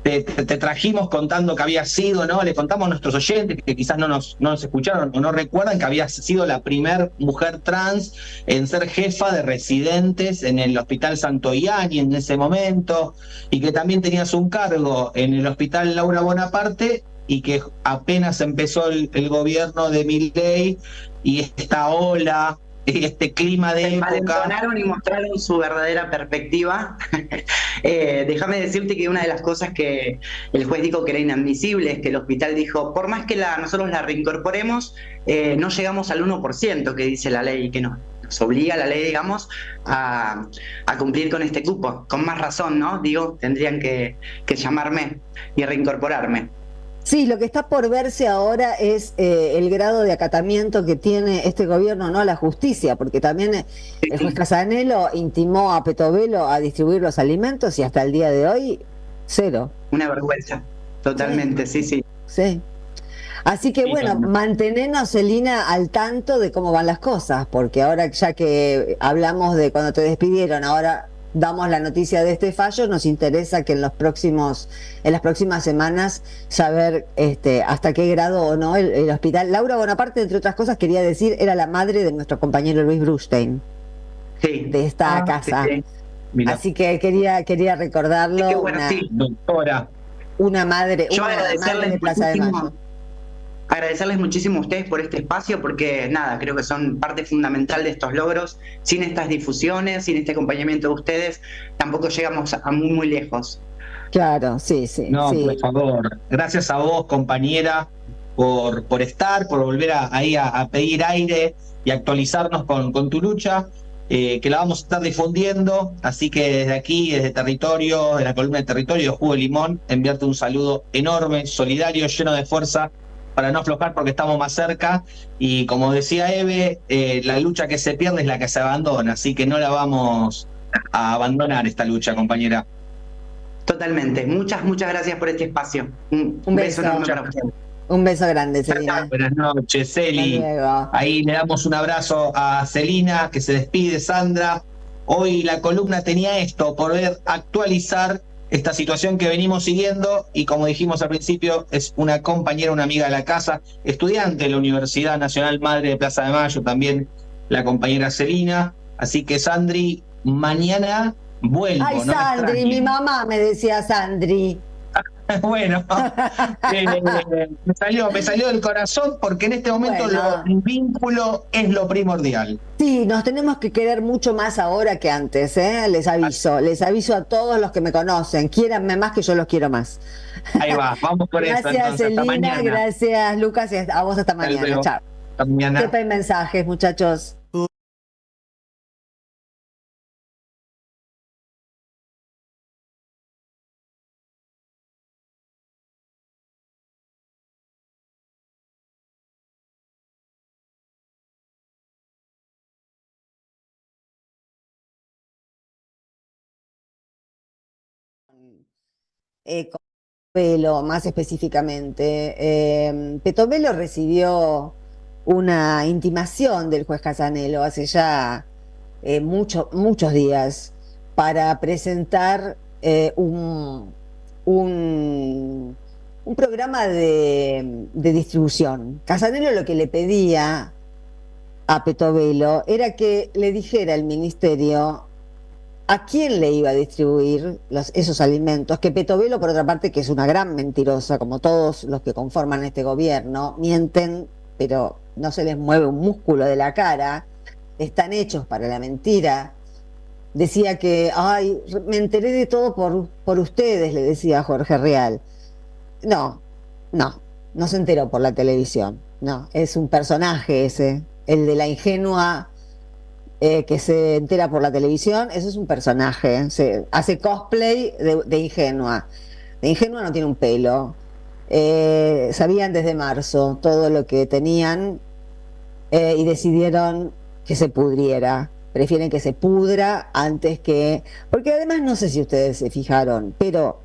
Te trajimos contando que había sido, ¿no? Le contamos a nuestros oyentes que quizás no nos escucharon o no recuerdan, que había sido la primer mujer trans en ser jefa de residentes en el Hospital Santo Iani en ese momento, y que también tenías un cargo en el Hospital Laura Bonaparte y que apenas empezó el gobierno de Milei y esta ola, este clima de época. Envalentonaron y mostraron su verdadera perspectiva. Déjame decirte que una de las cosas que el juez dijo que era inadmisible es que el hospital dijo, por más que nosotros la reincorporemos, no llegamos al 1% que dice la ley, que nos obliga la ley, digamos, a cumplir con este cupo. Con más razón, ¿no? Digo, tendrían que llamarme y reincorporarme. Sí, lo que está por verse ahora es el grado de acatamiento que tiene este gobierno, no a la justicia, porque también el juez Casanelo intimó a Petovelo a distribuir los alimentos y hasta el día de hoy, cero. Una vergüenza, totalmente, sí. Así que bueno, mantenernos, Celina, al tanto de cómo van las cosas, porque ahora ya que hablamos de cuando te despidieron, ahora damos la noticia de este fallo, nos interesa que en las próximas semanas saber hasta qué grado o no el hospital. Laura Bonaparte, entre otras cosas, quería decir, era la madre de nuestro compañero Luis Brustein, de esta casa. Sí. Así que quería recordarlo. Qué bueno, doctora. Una madre, Yo una madre de Plaza de Mayo. Agradecerles muchísimo a ustedes por este espacio, porque nada, creo que son parte fundamental de estos logros. Sin estas difusiones, sin este acompañamiento de ustedes, tampoco llegamos a muy lejos. Claro, sí. No, por favor. Gracias a vos, compañera, por estar, por volver a pedir aire y actualizarnos con tu lucha, que la vamos a estar difundiendo. Así que desde aquí, desde Territorio, de la columna de Territorio de Jugo de Limón, enviarte un saludo enorme, solidario, lleno de fuerza, para no aflojar porque estamos más cerca, y como decía Eve, la lucha que se pierde es la que se abandona, así que no la vamos a abandonar esta lucha, compañera. Totalmente, muchas gracias por este espacio. Un beso enorme para ustedes. Un beso grande, Celina. Buenas noches, Celi. Ahí le damos un abrazo a Celina, que se despide, Sandra. Hoy la columna tenía esto, poder actualizar esta situación que venimos siguiendo, y como dijimos al principio, es una compañera, una amiga de la casa, estudiante de la Universidad Nacional Madre de Plaza de Mayo, también la compañera Celina. Así que, Sandri, mañana vuelvo. Ay, no Sandri, mi mamá me decía Sandri. Bueno, me salió del corazón, porque en este momento el vínculo es lo primordial. Sí, nos tenemos que querer mucho más ahora que antes, les aviso a todos los que me conocen, quiéranme más que yo los quiero más. Ahí va, vamos por eso. Gracias, Celina, gracias, Lucas, y a vos hasta mañana. Chao. Hasta mañana. Sepan mensajes, muchachos. Con Petovelo, más específicamente. Petovelo recibió una intimación del juez Casanelo hace ya muchos días para presentar un programa de distribución. Casanelo lo que le pedía a Petovelo era que le dijera al ministerio a quién le iba a distribuir esos alimentos, que Petovelo, por otra parte, que es una gran mentirosa, como todos los que conforman este gobierno, mienten, pero no se les mueve un músculo de la cara, están hechos para la mentira. Decía que, ay, me enteré de todo por ustedes, le decía a Jorge Real. No se enteró por la televisión, no, es un personaje ese, el de la ingenua que se entera por la televisión. Eso es un personaje, se hace cosplay de ingenua. De ingenua no tiene un pelo. Sabían desde marzo todo lo que tenían y decidieron que se pudriera. Prefieren que se pudra antes que... Porque además, no sé si ustedes se fijaron, pero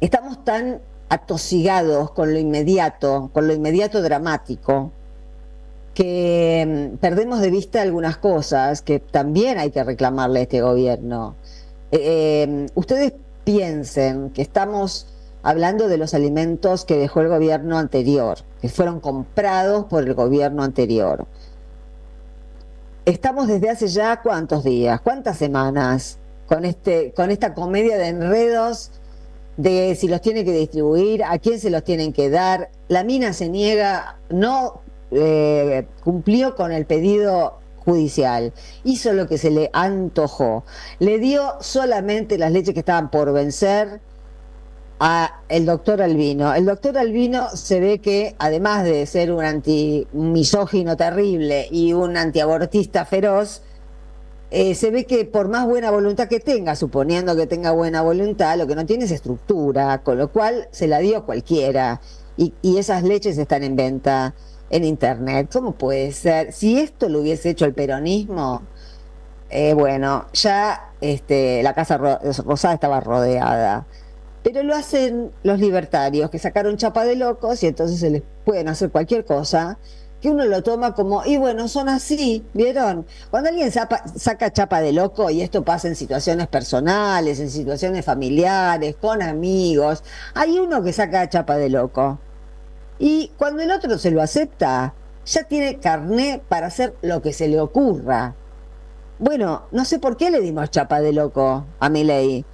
estamos tan atosigados con lo inmediato dramático, que perdemos de vista algunas cosas que también hay que reclamarle a este gobierno. Ustedes piensen que estamos hablando de los alimentos que dejó el gobierno anterior, que fueron comprados por el gobierno anterior. Estamos desde hace ya ¿cuántos días? ¿Cuántas semanas? Con esta comedia de enredos de si los tiene que distribuir, a quién se los tienen que dar. La mina se niega, no cumplió con el pedido judicial, hizo lo que se le antojó, le dio solamente las leches que estaban por vencer a el doctor Albino. El doctor Albino se ve que, además de ser un antimisógino terrible y un antiabortista feroz, se ve que por más buena voluntad que tenga, suponiendo que tenga buena voluntad, lo que no tiene es estructura, con lo cual se la dio a cualquiera. Y esas leches están en venta en internet. ¿Cómo puede ser? Si esto lo hubiese hecho el peronismo, bueno, ya la Casa Rosada estaba rodeada. Pero lo hacen los libertarios, que sacaron chapa de locos y entonces se les pueden hacer cualquier cosa, que uno lo toma como, y bueno, son así, ¿vieron? Cuando alguien saca chapa de loco, y esto pasa en situaciones personales, en situaciones familiares, con amigos, hay uno que saca chapa de loco. Y cuando el otro se lo acepta, ya tiene carné para hacer lo que se le ocurra. Bueno, no sé por qué le dimos chapa de loco a Milei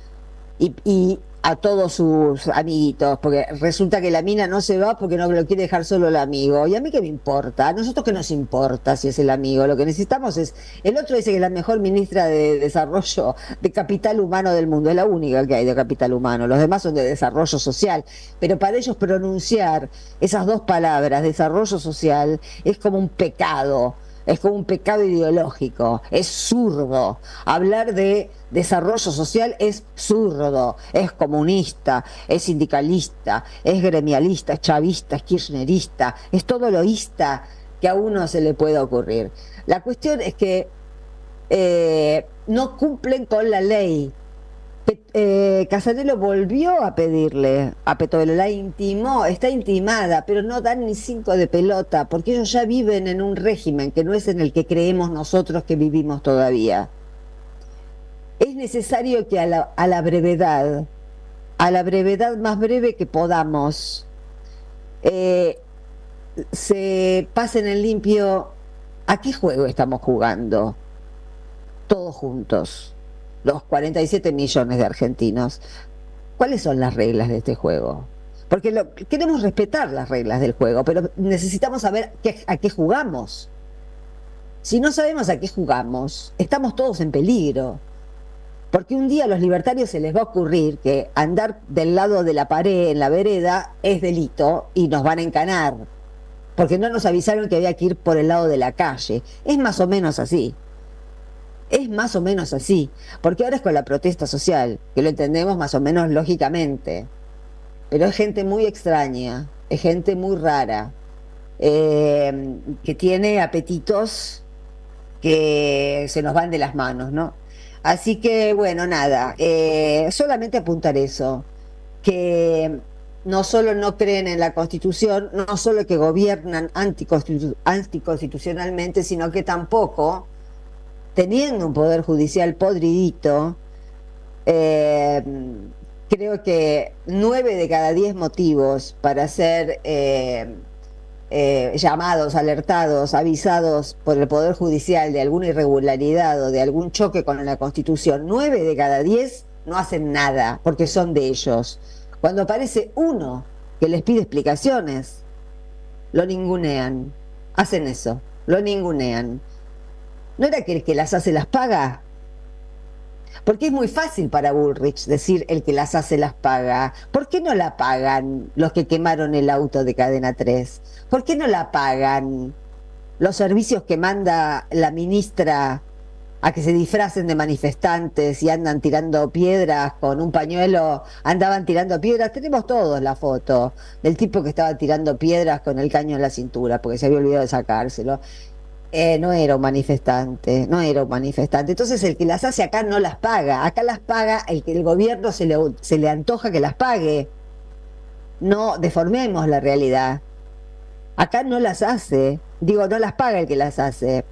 y a todos sus amiguitos, porque resulta que la mina no se va porque no lo quiere dejar solo el amigo. ¿Y a mí qué me importa? ¿A nosotros qué nos importa si es el amigo? Lo que necesitamos es... El otro dice que es la mejor ministra de Desarrollo de Capital Humano del mundo, es la única que hay de Capital Humano, los demás son de Desarrollo Social, pero para ellos pronunciar esas dos palabras, desarrollo social, es como un pecado. Es como un pecado ideológico, es zurdo. Hablar de desarrollo social es zurdo, es comunista, es sindicalista, es gremialista, es chavista, es kirchnerista, es todo loísta que a uno se le pueda ocurrir. La cuestión es que no cumplen con la ley. Casanelo volvió a pedirle a Petovelo, la intimó, está intimada, pero no dan ni 5 de pelota, porque ellos ya viven en un régimen que no es en el que creemos nosotros que vivimos todavía. Es necesario que a la brevedad más breve que podamos, se pasen en limpio a qué juego estamos jugando, todos juntos. Los 47 millones de argentinos. ¿Cuáles son las reglas de este juego? Porque queremos respetar las reglas del juego, pero necesitamos saber a qué jugamos. Si no sabemos a qué jugamos, estamos todos en peligro. Porque un día a los libertarios se les va a ocurrir que andar del lado de la pared en la vereda es delito y nos van a encanar. Porque no nos avisaron que había que ir por el lado de la calle. Es más o menos así. Es más o menos así, porque ahora es con la protesta social, que lo entendemos más o menos lógicamente, pero es gente muy extraña, es gente muy rara, que tiene apetitos que se nos van de las manos, ¿no? Así que, bueno, nada, solamente apuntar eso, que no solo no creen en la Constitución, no solo que gobiernan anticonstitucionalmente, sino que tampoco, teniendo un poder judicial podridito, creo que 9 de cada 10 motivos para ser llamados, alertados, avisados por el poder judicial de alguna irregularidad o de algún choque con la Constitución, 9 de cada 10 no hacen nada porque son de ellos. Cuando aparece uno que les pide explicaciones, lo ningunean, hacen eso, lo ningunean. ¿No era que el que las hace las paga? Porque es muy fácil para Bullrich decir el que las hace las paga. ¿Por qué no la pagan los que quemaron el auto de Cadena 3? ¿Por qué no la pagan los servicios que manda la ministra a que se disfracen de manifestantes y andan tirando piedras con un pañuelo? Andaban tirando piedras, tenemos todos la foto del tipo que estaba tirando piedras con el caño en la cintura porque se había olvidado de sacárselo. No era un manifestante. Entonces el que las hace acá no las paga. Acá las paga el que el gobierno se le antoja que las pague. No deformemos la realidad. Acá no las hace. Digo, no las paga el que las hace.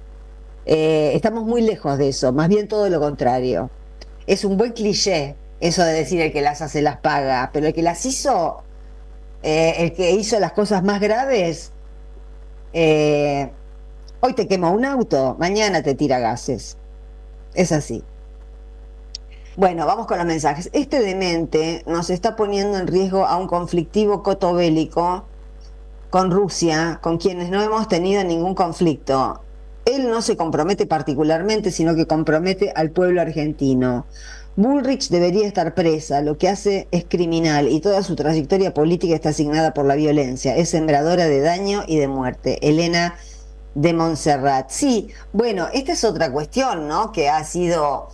Estamos muy lejos de eso. Más bien todo lo contrario. Es un buen cliché eso de decir el que las hace las paga. Pero el que las hizo, el que hizo las cosas más graves, hoy te quema un auto, mañana te tira gases. Es así. Bueno, vamos con los mensajes. Este demente nos está poniendo en riesgo a un conflictivo cotovélico con Rusia, con quienes no hemos tenido ningún conflicto. Él no se compromete particularmente, sino que compromete al pueblo argentino. Bullrich debería estar presa, lo que hace es criminal y toda su trayectoria política está asignada por la violencia. Es sembradora de daño y de muerte. Elena de Montserrat. Sí, bueno, esta es otra cuestión, ¿no? Que ha sido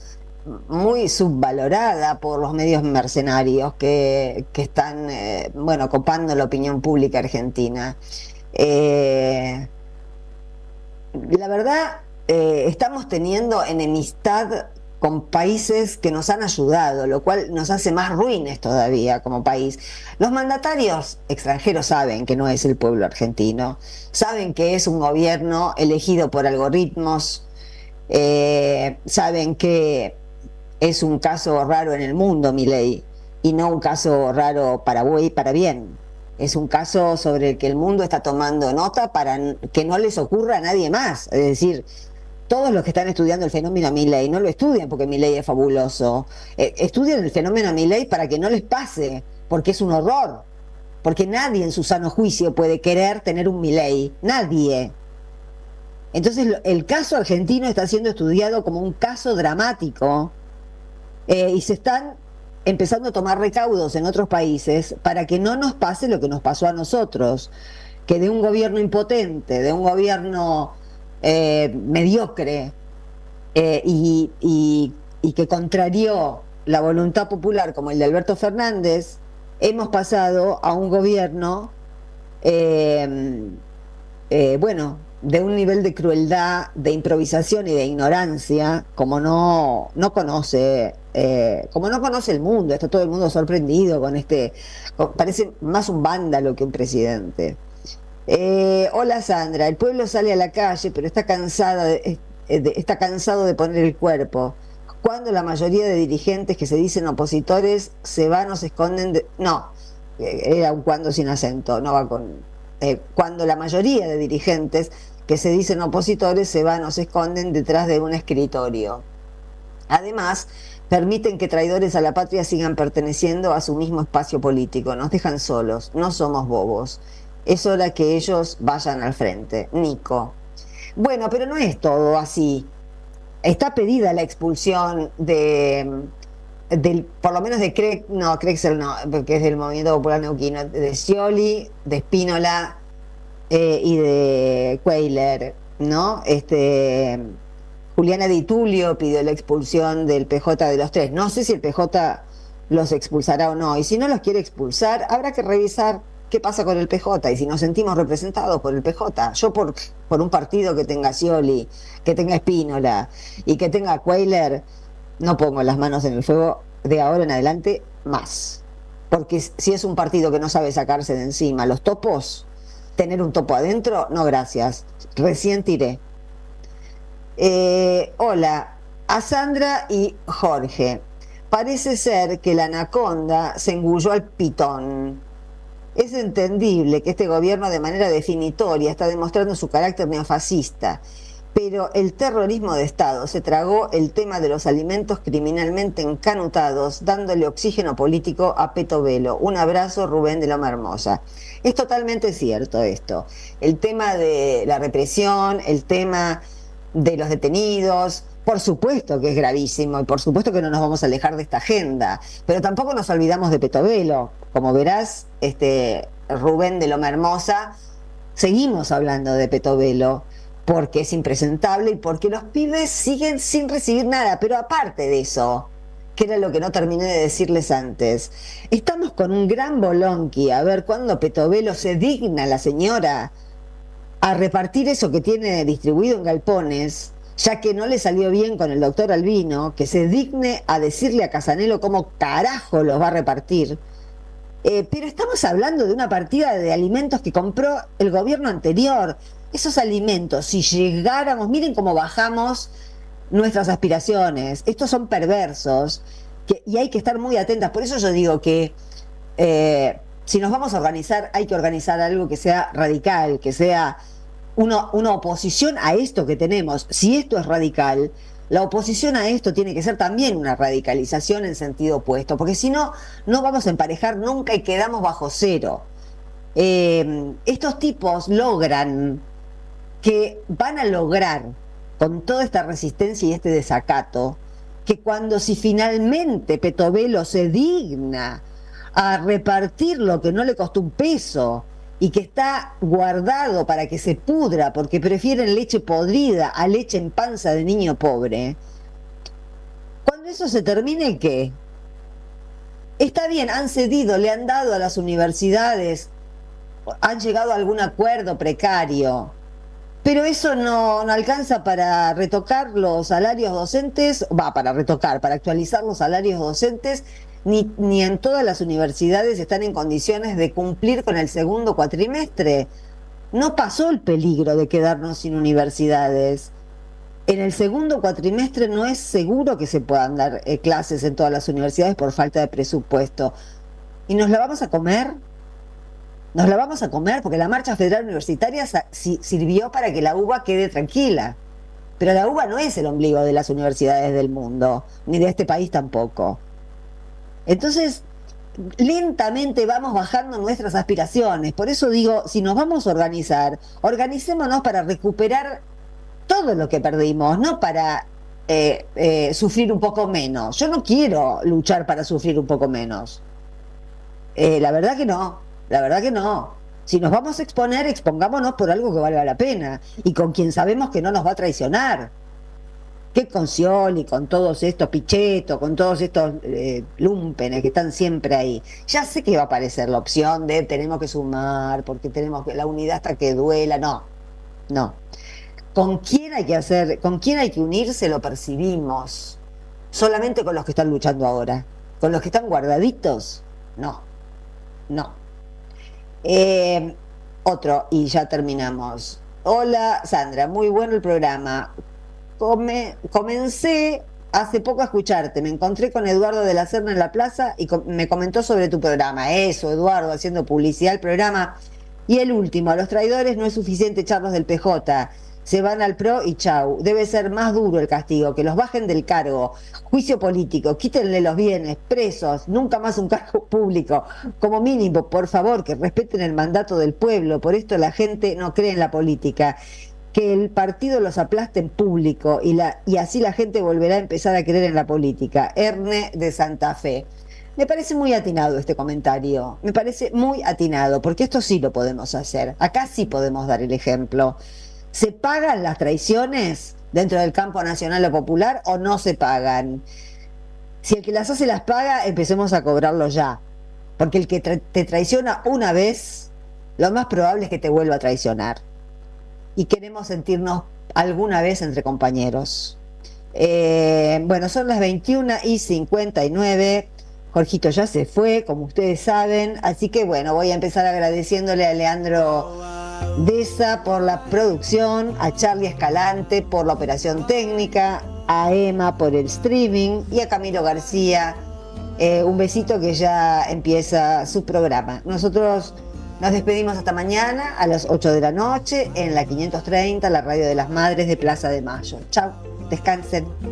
muy subvalorada por los medios mercenarios que están, bueno, copando la opinión pública argentina. La verdad, estamos teniendo enemistad con países que nos han ayudado, lo cual nos hace más ruines todavía como país. Los mandatarios extranjeros saben que no es el pueblo argentino, saben que es un gobierno elegido por algoritmos, saben que es un caso raro en el mundo, Milei, y no un caso raro para bien. Es un caso sobre el que el mundo está tomando nota para que no les ocurra a nadie más. Es decir, todos los que están estudiando el fenómeno Milei no lo estudian porque Milei es fabuloso. Estudian el fenómeno Milei para que no les pase, porque es un horror. Porque nadie en su sano juicio puede querer tener un Milei. Nadie. Entonces el caso argentino está siendo estudiado como un caso dramático y se están empezando a tomar recaudos en otros países para que no nos pase lo que nos pasó a nosotros, que de un gobierno impotente, de un gobierno mediocre y que contrarió la voluntad popular como el de Alberto Fernández, hemos pasado a un gobierno bueno, de un nivel de crueldad, de improvisación y de ignorancia como no conoce el mundo. Está todo el mundo sorprendido con parece más un vándalo que un presidente. Hola Sandra, el pueblo sale a la calle pero está cansado de poner el cuerpo. Cuando la mayoría de dirigentes que se dicen opositores se van o se esconden no, era un cuando sin acento, no va con cuando la mayoría de dirigentes que se dicen opositores se van o se esconden detrás de un escritorio. Además, permiten que traidores a la patria sigan perteneciendo a su mismo espacio político. Nos dejan solos, no somos bobos. Es hora que ellos vayan al frente. Nico. Bueno, pero no es todo así. Está pedida la expulsión por lo menos de Crexel no, porque es del Movimiento Popular Neuquino, de Scioli, de Spínola y de Cuellar, ¿no? Juliana Di Tulio pidió la expulsión del PJ de los tres. No sé si el PJ los expulsará o no, y si no los quiere expulsar, habrá que revisar qué pasa con el PJ y si nos sentimos representados por el PJ. Yo por un partido que tenga Scioli, que tenga Spínola y que tenga Cuellar, no pongo las manos en el fuego de ahora en adelante más. Porque si es un partido que no sabe sacarse de encima los topos, tener un topo adentro, no gracias. Recién tiré. Hola, a Sandra y Jorge. Parece ser que la anaconda se engulló al pitón. Es entendible que este gobierno de manera definitoria está demostrando su carácter neofascista. Pero el terrorismo de Estado se tragó el tema de los alimentos criminalmente encanutados, dándole oxígeno político a Petovelo. Un abrazo, Rubén de Loma Hermosa. Es totalmente cierto esto. El tema de la represión, el tema de los detenidos, por supuesto que es gravísimo y por supuesto que no nos vamos a alejar de esta agenda, pero tampoco nos olvidamos de Petovelo. Como verás, Rubén de Loma Hermosa, seguimos hablando de Petovelo, porque es impresentable y porque los pibes siguen sin recibir nada. Pero aparte de eso, que era lo que no terminé de decirles antes, estamos con un gran bolonqui a ver cuándo Petovelo se digna, la señora, a repartir eso que tiene distribuido en galpones, ya que no le salió bien con el doctor Albino, que se digne a decirle a Casanelo cómo carajo los va a repartir. Pero estamos hablando de una partida de alimentos que compró el gobierno anterior. Esos alimentos, si llegáramos, miren cómo bajamos nuestras aspiraciones. Estos son perversos y hay que estar muy atentas. Por eso yo digo que si nos vamos a organizar, hay que organizar algo que sea radical, que sea una oposición a esto que tenemos. Si esto es radical, la oposición a esto tiene que ser también una radicalización en sentido opuesto, porque si no, no vamos a emparejar nunca y quedamos bajo cero. Estos tipos van a lograr, con toda esta resistencia y este desacato, que si finalmente Petovelo se digna a repartir lo que no le costó un peso y que está guardado para que se pudra porque prefieren leche podrida a leche en panza de niño pobre, cuando eso se termine, ¿qué? Está bien, han cedido, le han dado a las universidades, han llegado a algún acuerdo precario, pero eso no alcanza para retocar los salarios docentes, para actualizar los salarios docentes, ni en todas las universidades están en condiciones de cumplir con el segundo cuatrimestre. No pasó el peligro de quedarnos sin universidades. En el segundo cuatrimestre no es seguro que se puedan dar clases en todas las universidades por falta de presupuesto. ¿Y nos la vamos a comer? Nos la vamos a comer porque la Marcha Federal Universitaria sirvió para que la UBA quede tranquila. Pero la UBA no es el ombligo de las universidades del mundo, ni de este país tampoco. Entonces, lentamente vamos bajando nuestras aspiraciones. Por eso digo, si nos vamos a organizar, organicémonos para recuperar todo lo que perdimos, no para sufrir un poco menos. Yo no quiero luchar para sufrir un poco menos. La verdad que no. Si nos vamos a exponer, expongámonos por algo que valga la pena y con quien sabemos que no nos va a traicionar. Que con Scioli, con todos estos Pichetto, con todos estos lumpenes que están siempre ahí. Ya sé que va a aparecer la opción de tenemos que sumar, porque tenemos que la unidad hasta que duela. No. ¿Con quién hay que unirse? Lo percibimos. Solamente con los que están luchando ahora. Con los que están guardaditos, no. Otro, y ya terminamos. Hola Sandra, muy bueno el programa. Comencé hace poco a escucharte, me encontré con Eduardo de la Serna en la plaza y me comentó sobre tu programa. Eso, Eduardo, haciendo publicidad al programa. Y el último, a los traidores no es suficiente echarlos del PJ, se van al PRO y chau. Debe ser más duro el castigo, que los bajen del cargo, juicio político, quítenle los bienes, presos, nunca más un cargo público. Como mínimo, por favor, que respeten el mandato del pueblo, por esto la gente no cree en la política. Que el partido los aplaste en público y así la gente volverá a empezar a creer en la política. Erne de Santa Fe. Me parece muy atinado este comentario, me parece muy atinado, porque esto sí lo podemos hacer, acá sí podemos dar el ejemplo. ¿Se pagan las traiciones dentro del campo nacional o popular o no se pagan? Si el que las hace las paga, empecemos a cobrarlo ya, porque el que te traiciona una vez, lo más probable es que te vuelva a traicionar. Y queremos sentirnos alguna vez entre compañeros. Bueno, son las 21:59. Jorgito ya se fue, como ustedes saben, así que bueno, voy a empezar agradeciéndole a Leandro Deza por la producción, a Charlie Escalante por la operación técnica, a Emma por el streaming y a Camilo García. Un besito que ya empieza su programa. Nosotros nos despedimos hasta mañana a las 8 de la noche en la 530, la radio de las Madres de Plaza de Mayo. Chau, descansen.